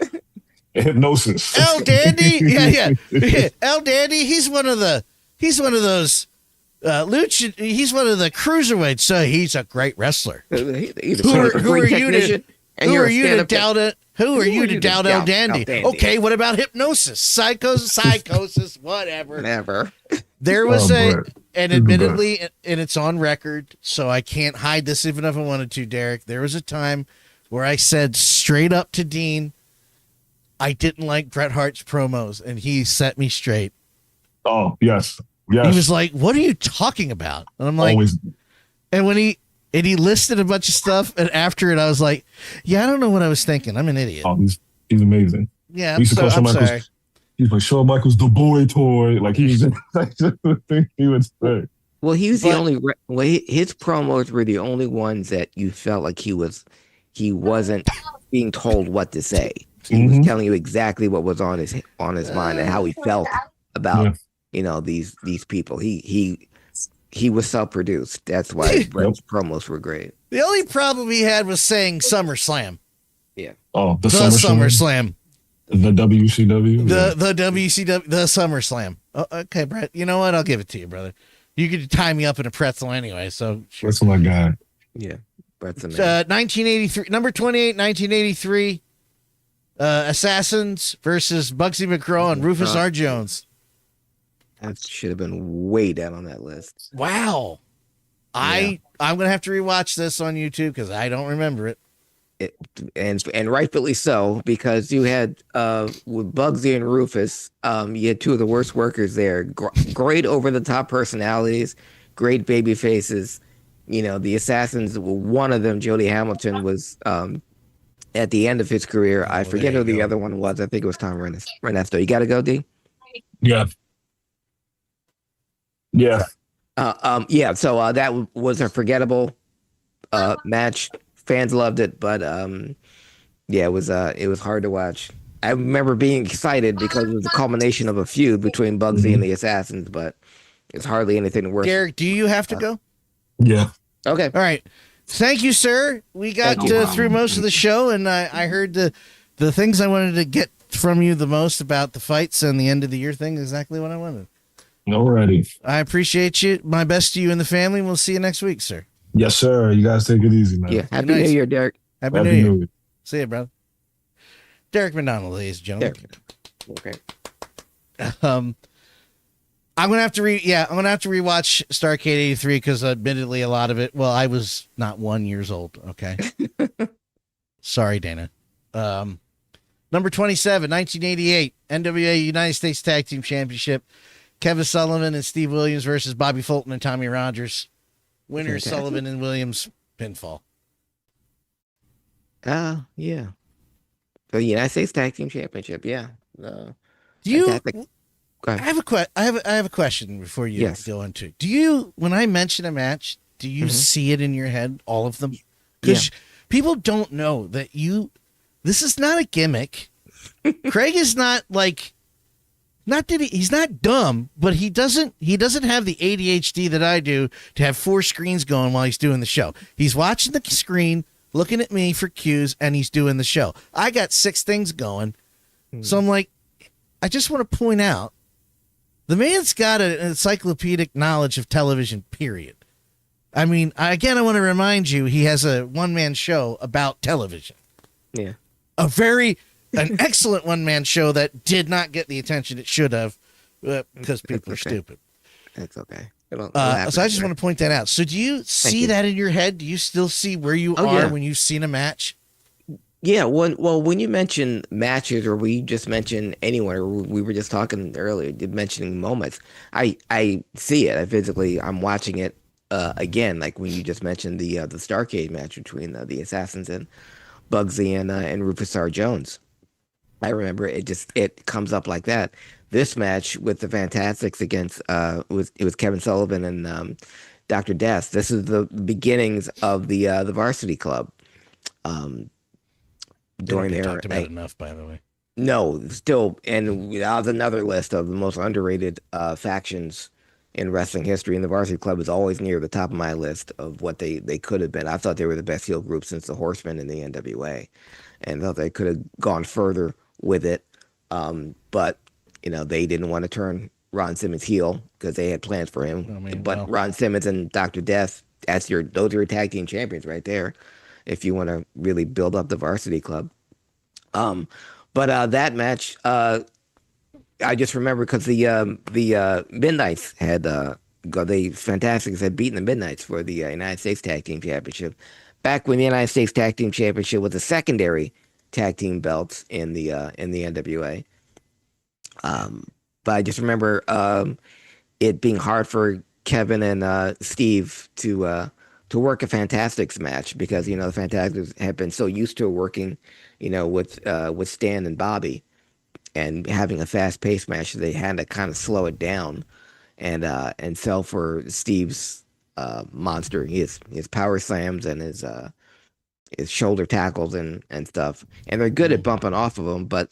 Hypnosis. El Dandy? Yeah. El Dandy, he's one of those he's one of the cruiserweights, so he's a great wrestler. Who are you to doubt it? Who are you to doubt El Dandy? Okay, what about hypnosis? Psychosis, whatever. There was and admittedly, and it's on record, so I can't hide this even if I wanted to, Derek. There was a time where I said straight up to Dean, I didn't like Bret Hart's promos, and he set me straight. Oh, yes. He was like, what are you talking about? And I'm like, always. And when he listed a bunch of stuff, and after it, I was like, yeah, I don't know what I was thinking. I'm an idiot. Oh, he's amazing. Yeah, I'm sorry. He's like, Shawn Michaels, the boy toy. Like, he was just the thing he would say. Well, he was the only. His promos were the only ones that you felt like he wasn't being told what to say. He was telling you exactly what was on his mind and how he felt about these people. He was self-produced. That's why Bret's promos were great. The only problem he had was saying SummerSlam. Yeah. Oh, the SummerSlam. The WCW? The WCW, the SummerSlam. Oh, okay, Bret. You know what? I'll give it to you, brother. You could tie me up in a pretzel anyway, so sure. That's my guy. Yeah. Bret's a man. 1983, number 28, 1983. Assassins versus Bugsy McGraw and Rufus R. Jones. That should have been way down on that list. Wow. I'm going to have to rewatch this on YouTube because I don't remember it. And rightfully so, because you had with Bugsy and Rufus, you had two of the worst workers there. Great over the top personalities, great baby faces. You know, the Assassins, one of them, Jody Hamilton, was at the end of his career. I forget who the other one was. I think it was Tom Renesto. You got to go, D? Yeah. Yeah. So that was a forgettable match. Fans loved it, but it was hard to watch. I remember being excited because it was the culmination of a feud between Bugsy and the Assassins, but it's hardly anything worse. Derek, do you have to go? Yeah. Okay. All right. Thank you, sir. We got through most of the show, and I heard the things I wanted to get from you the most about the fights and the end of the year thing. Exactly what I wanted. Alrighty. I appreciate you. My best to you and the family. We'll see you next week, sir. Yes, sir. You guys take it easy, man. Yeah. Happy Good night. New Year, Derek. Happy New Year. See you, brother. Derek McDonald, ladies and gentlemen. Derek. Okay. I'm gonna have to rewatch Starrcade '83 because admittedly a lot of it. Well, I was not 1 year old. Okay. Sorry, Dana. Number 27, 1988, NWA United States Tag Team Championship. Kevin Sullivan and Steve Williams versus Bobby Fulton and Tommy Rogers. Winner Sullivan and Williams pinfall. Yeah. The United States Tag Team Championship. Yeah. Do you? Fantastic. Go ahead. I have a question before you Yes. go into. Do you, when I mention a match, do you see it in your head, all of them? Because people don't know that you. This is not a gimmick. Craig is not like. Not that he's not dumb, but he doesn't have the ADHD that I do to have 4 screens going while he's doing the show. He's watching the screen, looking at me for cues, and he's doing the show. I got 6 things going. So I'm like, I just want to point out, the man's got an encyclopedic knowledge of television, period. I mean, I want to remind you, he has a one-man show about television. Yeah. An excellent one-man show that did not get the attention it should have because people are stupid. That's okay. So I just want to point that out. So do you see that in your head? Do you still see where you are when you've seen a match? Yeah. When you mention matches or we just mention anyone, or we were just talking earlier, mentioning moments, I see it. I'm watching it again, like when you just mentioned the Starrcade match between the Assassins and Bugsy and Rufus R. Jones. I remember it comes up like that. This match with the Fantastics against it was Kevin Sullivan and Dr. Death. This is the beginnings of the Varsity Club. During their talked about enough, by the way. No, still, and that was another list of the most underrated factions in wrestling history. And the Varsity Club is always near the top of my list of what they could have been. I thought they were the best heel group since the Horsemen in the NWA, and thought they could have gone further with it. But they didn't want to turn Ron Simmons heel because they had plans for him. Ron Simmons and Dr. Death, those are your tag team champions right there, if you want to really build up the Varsity Club. But that match, I just remember because the Midnights had the Fantastics had beaten the Midnights for the United States Tag Team Championship back when the United States Tag Team Championship was a secondary tag team belts in the NWA. But I just remember it being hard for Kevin and Steve to work a Fantastics match because the Fantastics have been so used to working with Stan and Bobby and having a fast-paced match. They had to kind of slow it down and sell for Steve's monster, his power slams and his shoulder tackles and stuff. And they're good at bumping off of them, but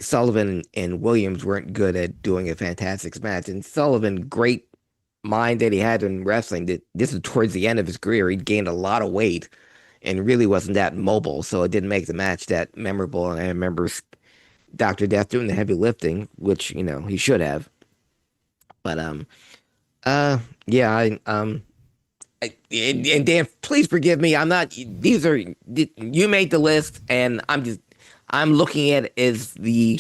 Sullivan and Williams weren't good at doing a Fantastics match. And Sullivan, great mind that he had in wrestling, that this is towards the end of his career. He'd gained a lot of weight and really wasn't that mobile, so it didn't make the match that memorable. And I remember Dr. Death doing the heavy lifting, which he should have. But and Dan, please forgive me. I'm not. You made the list, and I'm looking at it as the.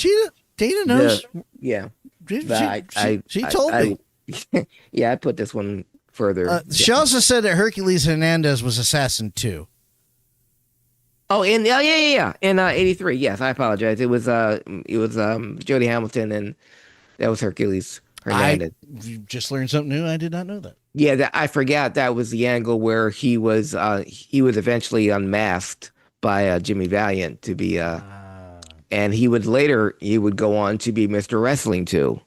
Dana knows. Yeah. She told me. Yeah, I put this one further. She also said that Hercules Hernandez was Assassin 2. Oh, in '83. Yes, I apologize. It was Jody Hamilton, and that was Hercules Hernandez. You just learned something new. I did not know that. Yeah, I forgot that was the angle where he was eventually unmasked by Jimmy Valiant to be and he would go on to be Mr. Wrestling 2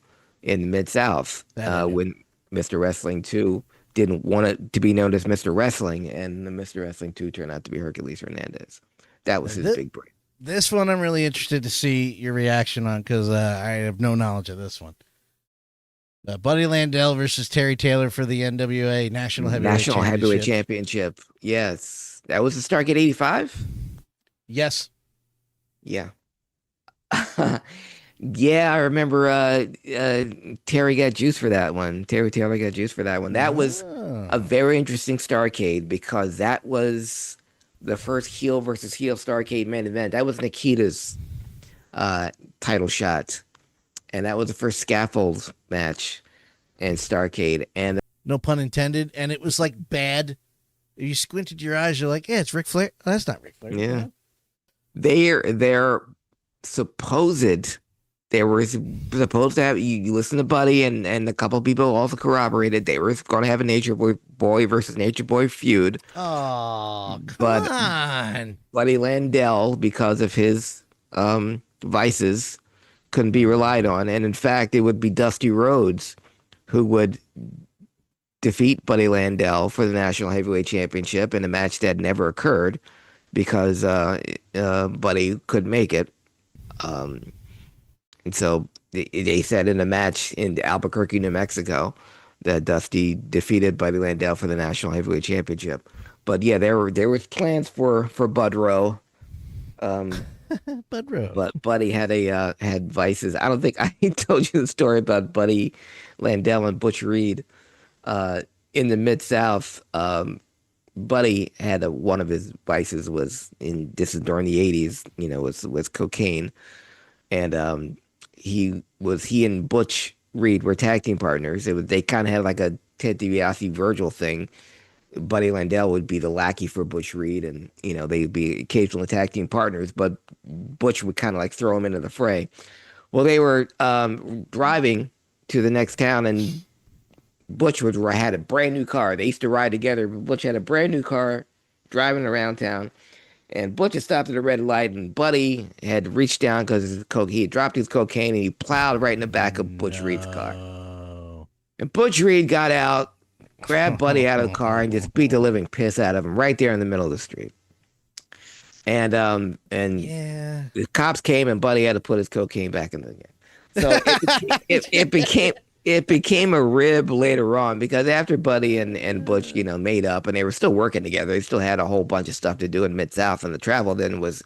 in Mid-South when Mr. Wrestling 2 didn't want it to be known as Mr. Wrestling, and the Mr. Wrestling 2 turned out to be Hercules Hernandez. That was his big break. This one I'm really interested to see your reaction on because I have no knowledge of this one. Buddy Landell versus Terry Taylor for the NWA National Heavyweight Championship. Yes. That was the Starrcade 85? Yes. Yeah. Yeah, I remember Terry got juice for that one. Terry Taylor got juice for that one. That was a Oh. very interesting Starrcade because that was the first heel versus heel Starrcade main event. That was Nikita's title shot, and that was the first scaffold match in Starrcade. And No pun intended. And it was like bad. You squinted your eyes, you're like, yeah, it's Ric Flair. Oh, that's not Ric Flair. yeah, they're supposed they were supposed to have you listen to Buddy and a couple people also corroborated they were going to have a Boy versus Nature Boy feud, Oh, come but on. Buddy Landell, because of his vices, couldn't be relied on, and in fact, it would be Dusty Rhodes who would defeat Buddy Landell for the National Heavyweight Championship in a match that never occurred because Buddy couldn't make it. Um, And so they said in a match in Albuquerque, New Mexico, that Dusty defeated Buddy Landell for the National Heavyweight Championship. But yeah, there was plans for Bud Rowe, Bud Rowe. but Buddy had vices. I don't think I told you the story about Buddy Landell and Butch Reed in the Mid South. Buddy had one of his vices was this is during the '80s. You know, was cocaine, and he and Butch Reed were tag team partners. They kind of had like a Ted DiBiase Virgil thing. Buddy Landell would be the lackey for Butch Reed, and they'd be occasional tag team partners. But Butch would kind of like throw him into the fray. Well, they were driving to the next town, and Butch had a brand new car. They used to ride together. But Butch had a brand new car driving around town. And Butch had stopped at a red light, and Buddy had reached down because he had dropped his cocaine, and he plowed right in the back of Butch Reed's car. And Butch Reed got out, grabbed Buddy out of the car, and just beat the living piss out of him right there in the middle of the street. And Yeah. the cops came, and Buddy had to put his cocaine back in the game. So it became a rib later on because after Buddy and Butch, made up and they were still working together, they still had a whole bunch of stuff to do in Mid South, and the travel then was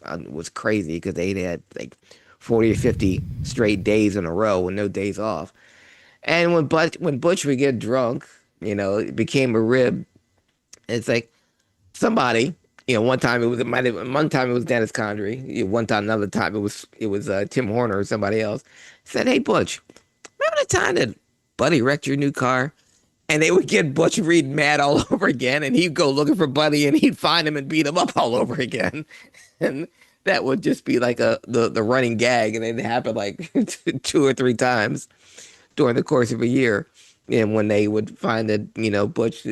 crazy because they had like 40 or 50 straight days in a row with no days off. And when Butch would get drunk, it became a rib. It's like somebody, one time it was Dennis Condrey, another time it was Tim Horner or somebody else said, "Hey Butch, remember the time that Buddy wrecked your new car?" And they would get Butch Reed mad all over again, and he'd go looking for Buddy, and he'd find him and beat him up all over again. And that would just be like the running gag, and it'd happen like 2 or 3 times during the course of a year. And when they would find that Butch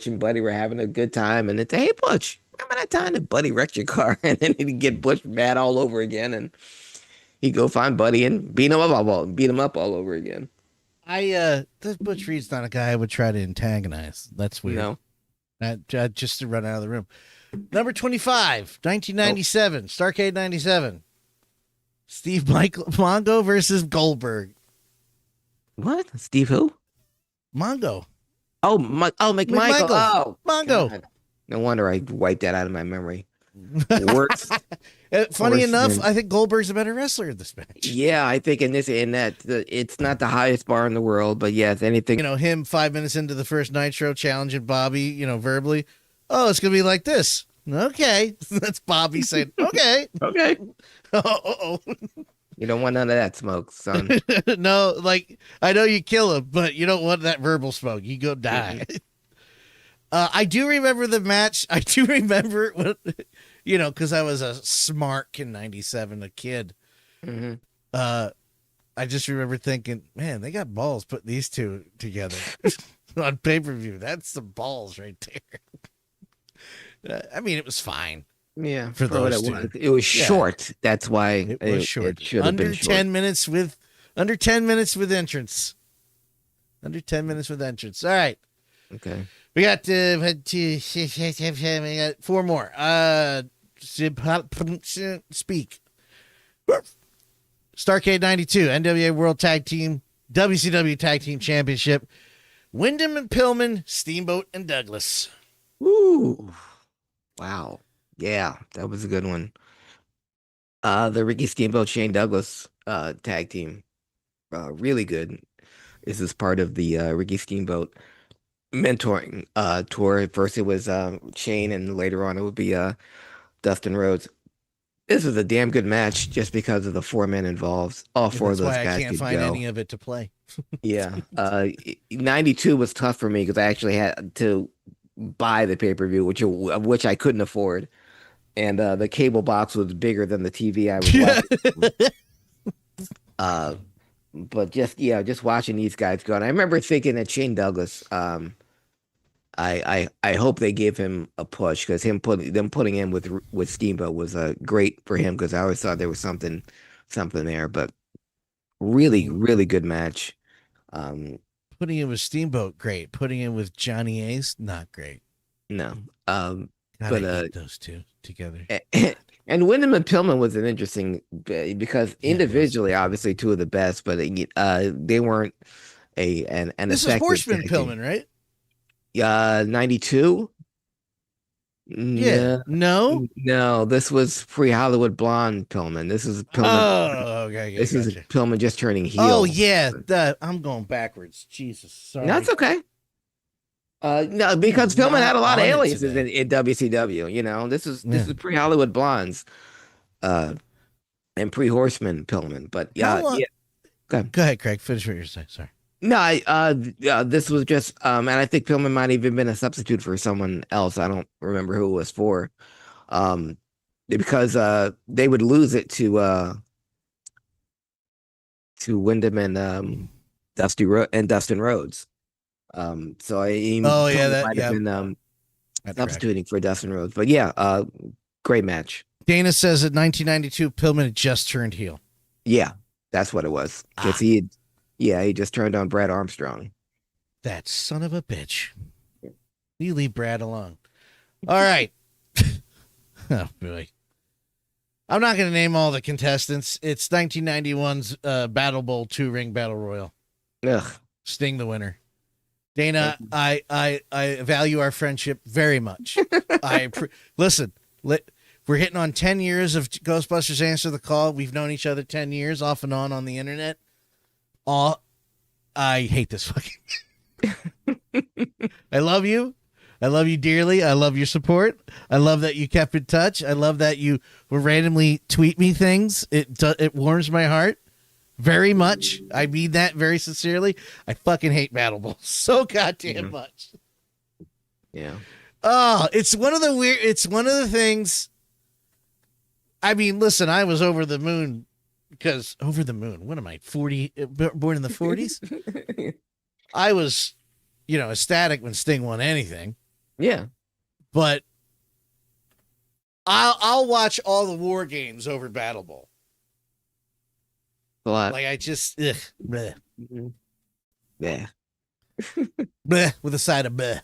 and Buddy were having a good time, and they'd say, "Hey Butch, remember that time that Buddy wrecked your car?" And then he'd get Butch mad all over again, and he'd go find Buddy and beat him up all over again. This Butch Reed's not a guy I would try to antagonize. That's weird. No. Just to run out of the room. Number 25, 1997, Starrcade 97. Steve Mongo versus Goldberg. What? Steve who? Mongo. Oh, McMichael. Oh, Mongo. God. No wonder I wiped that out of my memory. Works. Funny Worse enough, than- I think Goldberg's a better wrestler in this match. Yeah, I think it's not the highest bar in the world, but yeah, if anything, Him 5 minutes into the first Nitro challenging Bobby, verbally. Oh, it's going to be like this. Okay. That's Bobby saying, okay. okay, Oh. you don't want none of that smoke, son. No, like, I know you kill him, but you don't want that verbal smoke. You go die. I do remember the match. I do remember what, because I was a smart in 97, a kid. Mm-hmm. I just remember thinking, man, they got balls putting these two together on pay-per-view. That's the balls right there. I mean, it was fine. Yeah, For what those it two. was. It was short. That's why It was short. It should have been short. Under 10 minutes with entrance. Under 10 minutes with entrance. All right. Okay. We got 4 more. Speak. Starrcade 92, NWA World Tag Team, WCW Tag Team Championship. Wyndham and Pillman, Steamboat and Douglas. Woo! Wow. Yeah, that was a good one. The Ricky Steamboat Shane Douglas tag team. Really good. This is part of the Ricky Steamboat mentoring tour. First it was Shane, and later on it would be Dustin Rhodes. This was a damn good match just because of the four men involved. All four of That's those why I guys can't could find go. any of it to play. Yeah. 92 was tough for me because I actually had to buy the pay-per-view, which I couldn't afford. And the cable box was bigger than the TV I was watching. But just watching these guys go. And I remember thinking that Shane Douglas, I hope they give him a push because them putting in with Steamboat was great for him because I always thought there was something there. But really, really good match. Putting in with Steamboat, great. Putting in with Johnny Ace, not great. No. God, But I hate those two together. And Wyndham and Pillman was an interesting because individually, obviously, two of the best, but they weren't an This is effective Horseman tag team. Pillman, right? 92. Yeah. No, this was pre-Hollywood Blonde Pillman. This is Pillman. Oh, okay. This is Gotcha. Pillman just turning heel. Oh, yeah. I'm going backwards. Jesus. Sorry. No, it's okay. No, because Pillman had a lot of on it aliases today. in WCW. You know, this is pre-Hollywood Blondes, and pre-Horseman Pillman. But How long- Go ahead, Craig. Finish what you're saying. Sorry. No, this was just, and I think Pillman might have even been a substitute for someone else. I don't remember who it was for, because they would lose it to Wyndham and Dustin Rhodes. So Pillman might have been substituting for Dustin Rhodes. But yeah, great match. Dana says that 1992 Pillman had just turned heel. Yeah, that's what it was. Because he just turned on Brad Armstrong. That son of a bitch. You leave Brad alone. All right. Oh, boy. I'm not going to name all the contestants. It's 1991's Battle Bowl 2 Ring Battle Royal. Ugh. Sting the winner. Dana, I value our friendship very much. Listen, we're hitting on 10 years of Ghostbusters Answer the Call. We've known each other 10 years off and on the internet. I hate this fucking. I love you. I love you dearly. I love your support. I love that you kept in touch. I love that you will randomly tweet me things. It warms my heart very much. I mean that very sincerely. I fucking hate Battle Bowl so goddamn much. Yeah. Oh, it's one of the things. I mean, listen, I was over the moon. Because over the moon, what am I, 40, born in the 40s? I was, ecstatic when Sting won anything. Yeah. But I'll watch all the War Games over Battle Bowl. A lot. Like, I just, bleh. Yeah. Bleh, with a side of bleh.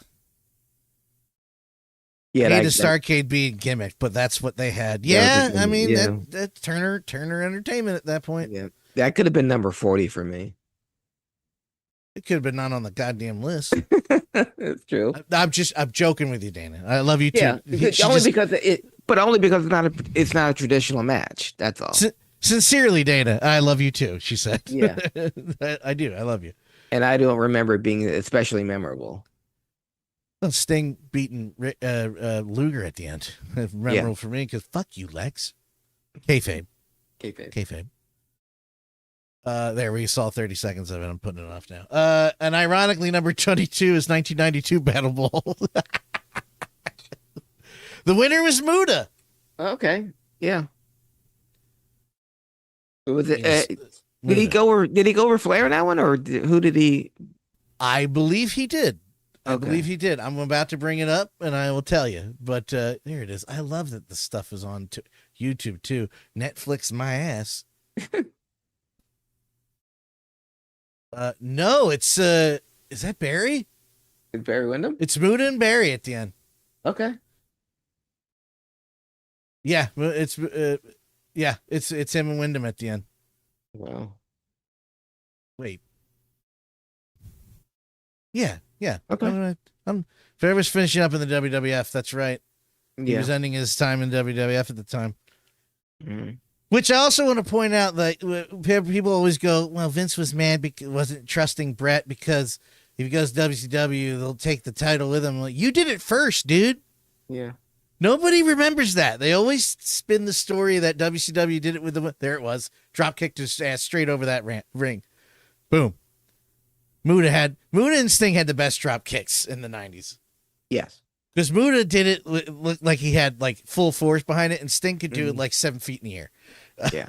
Yeah, I hate a Starrcade being gimmick, but that's what they had. Yeah, I mean, that's Turner Entertainment at that point. Yeah, that could have been number 40 for me. It could have been not on the goddamn list. It's true. I'm joking with you, Dana. I love you too. Yeah, only because it's not a traditional match. That's all. Sincerely, Dana, I love you too. She said. Yeah, I do. I love you. And I don't remember it being especially memorable. Well, Sting beating Luger at the end. Memorable for me because fuck you, Lex. Kayfabe. There, we saw 30 seconds of it. I'm putting it off now. And ironically, number 22 is 1992 Battle Bowl. The winner was Muda. Okay. Yeah. Was it? Did he go over Flair in that one, or who did he? I believe he did. Okay. I believe he did. I'm about to bring it up, and I will tell you. But there it is. I love that the stuff is on YouTube too. Netflix my ass. No, it's is that Barry? Is Barry Windham? It's Muda and Barry at the end. Okay. Yeah, it's him and Wyndham at the end. Wow. Wait. Yeah. Okay. Fair was finishing up in the WWF. That's right. He Yeah. was ending his time in WWF at the time. Mm-hmm. Which I also want to point out that people always go, well, Vince was mad because wasn't trusting Brett because if he goes to WCW, they'll take the title with him. Like, you did it first, dude. Yeah. Nobody remembers that. They always spin the story that WCW did it with the. There it was. Drop kicked his ass straight over that ring. Boom. Muda and Sting had the best drop kicks in the 90s. Yes. Because Muda did it look like he had like full force behind it, and Sting could do it like 7 feet in the air. Yeah.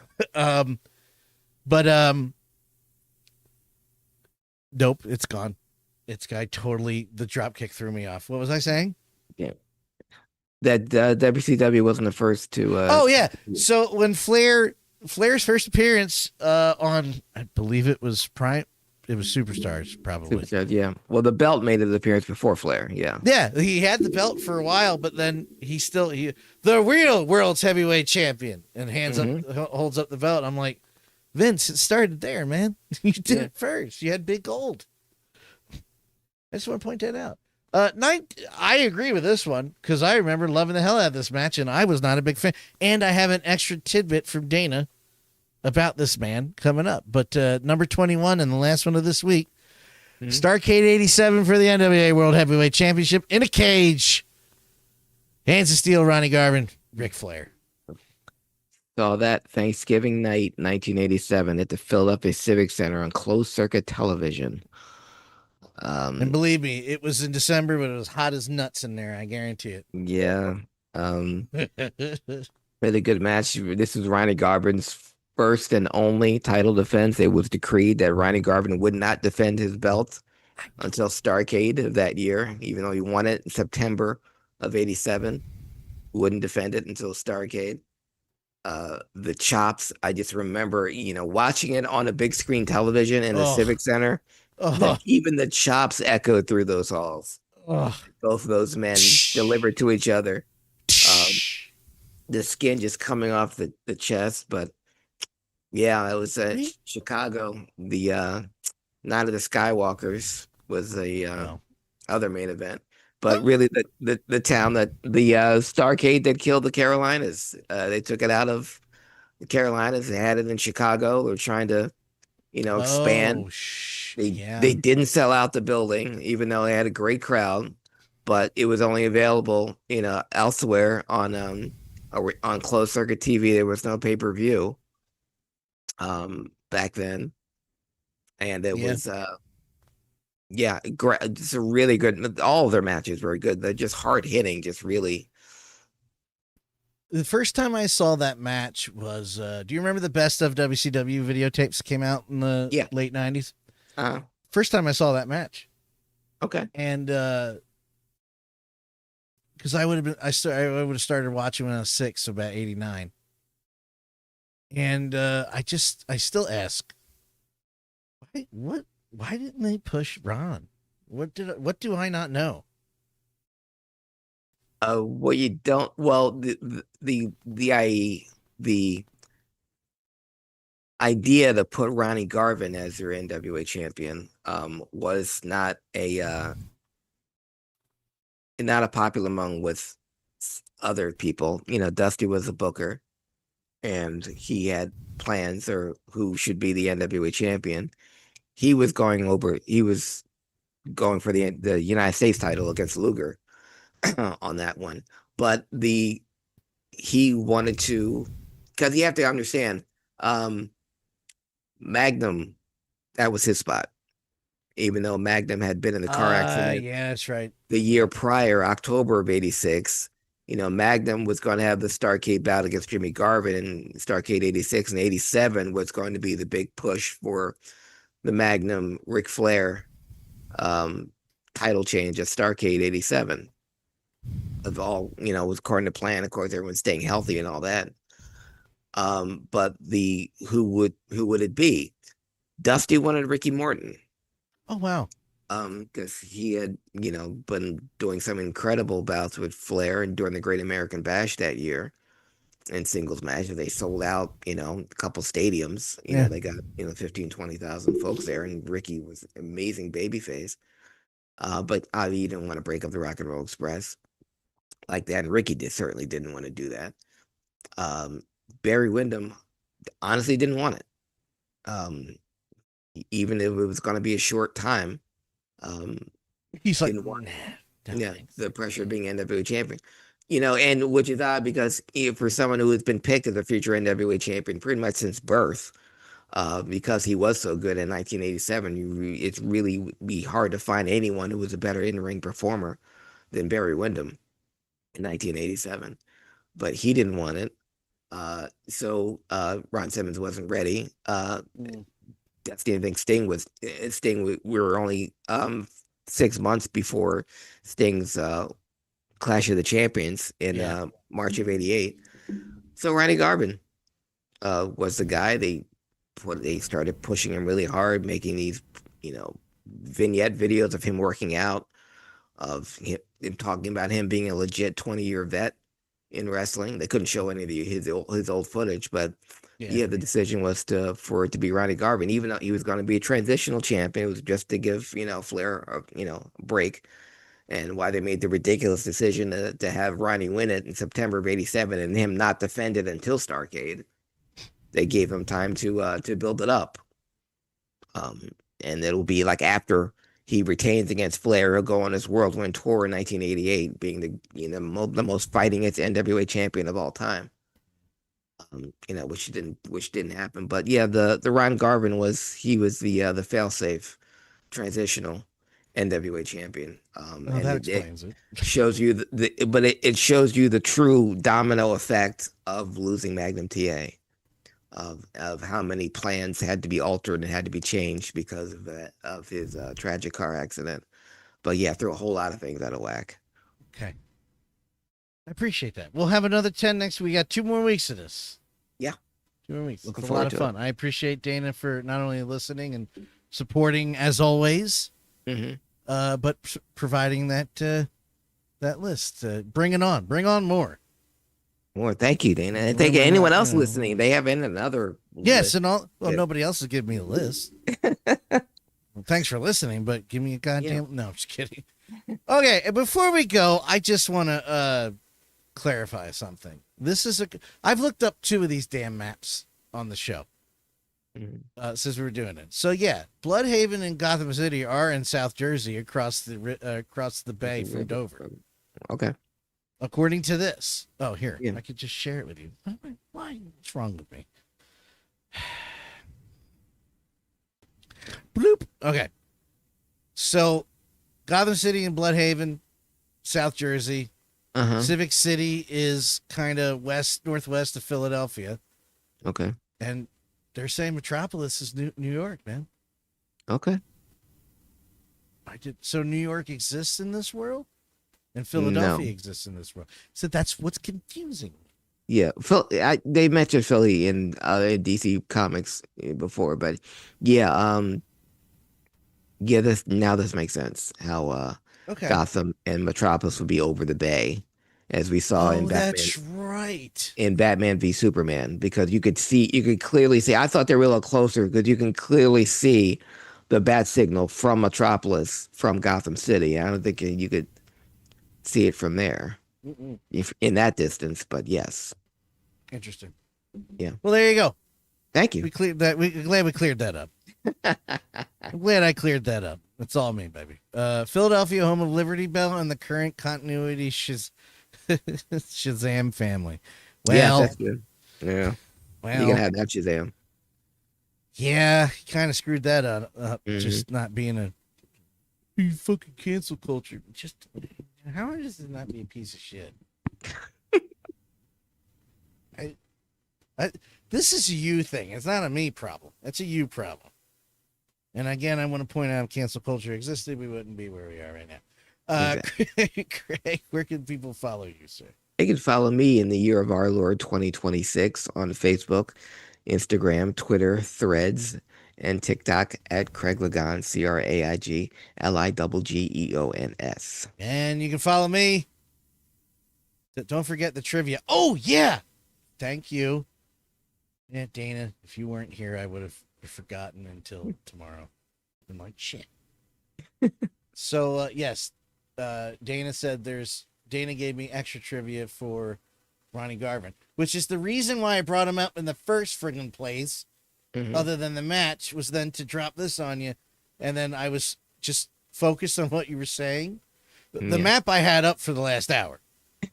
Nope, it's gone. It's guy totally the drop kick threw me off. What was I saying? Yeah. That WCW wasn't the first to. Oh yeah. So when Flair's first appearance on, I believe it was Prime. It was Superstars, probably. Superstars, yeah. Well, the belt made its appearance before Flair. Yeah. Yeah, he had the belt for a while, but then he the real world's heavyweight champion, and holds up the belt. I'm like, Vince, it started there, man. You did it first. You had big gold. I just want to point that out. I agree with this one because I remember loving the hell out of this match, and I was not a big fan. And I have an extra tidbit from Dana about this man coming up. But number 21 and the last one of this week, Starrcade 87 for the NWA World Heavyweight Championship in a cage. Hands of Steel, Ronnie Garvin, Ric Flair. Saw that Thanksgiving night, 1987, at the Philadelphia Civic Center on closed circuit television. And believe me, it was in December, but it was hot as nuts in there. I guarantee it. Yeah. Really good match. This was Ronnie Garvin's first and only title defense. It was decreed that Ronnie Garvin would not defend his belt until Starrcade of that year, even though he won it in September of 87. Wouldn't defend it until Starrcade. The chops, I just remember, watching it on a big screen television in the Civic Center. Even the chops echoed through those halls. Both of those men delivered to each other. The skin just coming off the chest, but yeah, it was Chicago. The Night of the Skywalkers was the other main event. But really, the town that the Starrcade that killed the Carolinas, they took it out of the Carolinas. They had it in Chicago. They were trying to, expand. They didn't sell out the building, even though they had a great crowd. But it was only available, elsewhere on closed circuit TV. There was no pay-per-view back then, and it was great. It's a really good. All of their matches were good. They're just hard hitting. Just really. The first time I saw that match was. Do you remember the best of WCW videotapes that came out in the late 90s? First time I saw that match. Okay. And because I would have started watching when I was 6, so about 89. And I still ask, why didn't they push Ron? What do I not know? Well, you don't. Well, the idea to put Ronnie Garvin as their NWA champion was not a popular among with other people. Dusty was a booker, and he had plans or who should be the NWA champion. He was going for the United States title against Luger on that one, but he wanted to, because you have to understand, Magnum, that was his spot, even though Magnum had been in the car accident. Yeah, that's right. The year prior, October of 86, Magnum was going to have the Starrcade bout against Jimmy Garvin, and Starrcade 86 and 87 was going to be the big push for the Magnum Ric Flair title change at Starrcade 87. Of all, was according to plan. Of course, everyone's staying healthy and all that. But who would it be? Dusty wanted Ricky Morton. Oh wow. Because he had, been doing some incredible bouts with Flair and during the Great American Bash that year in singles matches. They sold out, a couple stadiums. They got, 15, 20,000 folks there, and Ricky was an amazing babyface. But he didn't want to break up the Rock and Roll Express like that. And Ricky certainly didn't want to do that. Barry Windham honestly didn't want it. Even if it was going to be a short time, um, He's like, didn't want nah, no yeah thanks. the pressure of being NWA champion. And which is odd because for someone who has been picked as a future NWA champion pretty much since birth, because he was so good in 1987, it's really would be hard to find anyone who was a better in-ring performer than Barry Windham in 1987. But he didn't want it. So Ron Simmons wasn't ready. Mm. That's the thing. We were only 6 months before Sting's Clash of the Champions in Yeah. March of '88. So Ronnie Garvin was the guy. They started pushing him really hard, making these vignette videos of him working out, of him talking about him being a legit 20-year vet in wrestling. They couldn't show any of his old footage, but Yeah. the decision was for it to be Ronnie Garvin, even though he was going to be a transitional champion. It was just to give Flair a break, and why they made the ridiculous decision to have Ronnie win it in September of '87 and him not defend it until Starrcade. They gave him time to build it up, um, and it'll be like after he retains against Flair, he'll go on his whirlwind tour in 1988, being the most fightingest NWA champion of all time. Which didn't happen. But yeah, the Ron Garvin was the failsafe transitional NWA champion. Well, And that it explains it. shows you it shows you the true domino effect of losing Magnum TA, of how many plans had to be altered and had to be changed because of his tragic car accident. But yeah, threw a whole lot of things out of whack. Okay. I appreciate that. We'll have another 10 next week. We got 2 more weeks of this. Yeah. 2 more weeks. Looking It's a lot forward of to fun. I appreciate Dana for not only listening and supporting as always, Mm-hmm. but providing that list. Bring it on. Bring on more. Well, thank you, Dana, and thank you anyone else listening. They have another Yes, list. and all. Well, Yeah. nobody else has given me a list. Well, thanks for listening, but give me a goddamn. No, I'm just kidding. Okay, and before we go, I just want to clarify something. I've looked up 2 of these damn maps on the show since we were doing it. So yeah, Bloodhaven and Gotham City are in South Jersey, across the bay from Dover. Okay. According to this. Oh, here. Yeah. I could just share it with you. Why? What's wrong with me? Bloop. Okay. So, Gotham City and Bloodhaven, South Jersey. Uh-huh. Civic City is kind of northwest of Philadelphia. Okay. And they're saying Metropolis is New York, man. Okay. So New York exists in this world? And Philadelphia exists in this world. So that's what's confusing. Yeah, they mentioned Philly in DC Comics before, but yeah, this makes sense. How Okay. Gotham and Metropolis would be over the bay, as we saw in Batman. That's right. In Batman v Superman, because you could clearly see. I thought they were a little closer because you can clearly see the bat signal from Metropolis from Gotham City. I don't think you could see it from there in that distance, but yes. Interesting. Yeah. Well, there you go. Thank you. We cleared that. We're glad we cleared that up. I'm glad I cleared that up. That's all me, baby. Philadelphia, home of Liberty Bell and the current continuity Shazam family. Well, yeah, that's good. Yeah. Well, You can have that Shazam. Yeah, he kind of screwed that up. Just not being you fucking cancel culture. Just how hard is it not be a piece of shit? This is a you thing. It's not a me problem. It's a you problem. And again, I want to point out if cancel culture existed, we wouldn't be where we are right now. Exactly. Craig, where can people follow you, sir? They can follow me in the year of our Lord 2026 on Facebook, Instagram, Twitter, Threads, and TikTok at Craig Ligon, CraigLiGeons. And you can follow me. Don't forget the trivia. Oh, yeah. Thank you. Yeah, Dana, if you weren't here, I would have forgotten until tomorrow. I'm like, shit. So, yes, Dana said Dana gave me extra trivia for Ronnie Garvin, which is the reason why I brought him up in the first friggin' place, other than the match, was then to drop this on you. And then I was just focused on what you were saying. The map I had up for the last hour.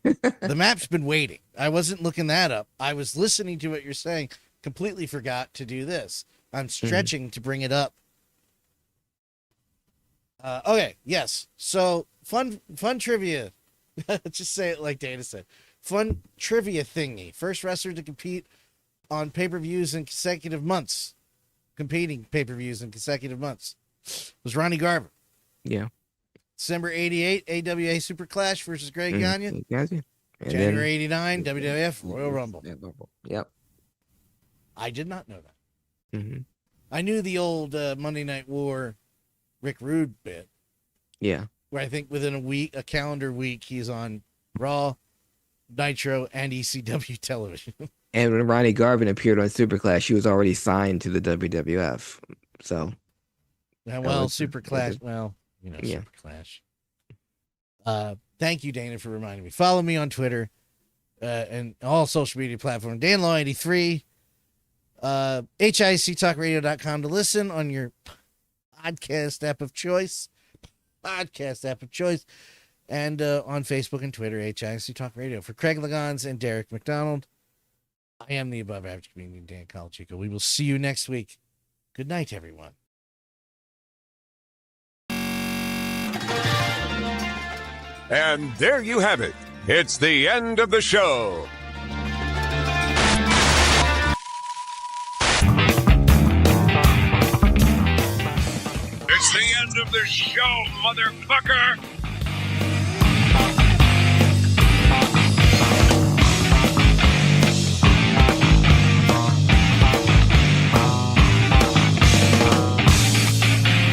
The map's been waiting. I wasn't looking that up. I was listening to what you're saying. Completely forgot to do this. I'm stretching to bring it up. Okay, yes. So fun trivia. Just say it like Dana said. Fun trivia thingy. First wrestler to compete on pay-per-views in consecutive months. Competing pay-per-views in consecutive months was Ronnie Garvin. Yeah. December 88, AWA Super Clash versus Greg Gagne. Gotcha. January 89, WWF Royal Rumble. Yep. I did not know that. Mm-hmm. I knew the old Monday Night War Rick Rude bit. Yeah. Where I think within a calendar week, he's on Raw, Nitro, and ECW television. And when Ronnie Garvin appeared on Super Clash, he was already signed to the WWF. So. Super Clash. Well, Super Clash. Thank you, Dana, for reminding me. Follow me on Twitter and all social media platforms. DanLaw83. HIACTalkRadio.com to listen on your podcast app of choice. And on Facebook and Twitter, HIAC Talk Radio. For Craig Lagans and Derek McDonald, I am the above average comedian Dan Colachico. We will see you next week. Good night, everyone. And there you have it. It's the end of the show. It's the end of the show, motherfucker.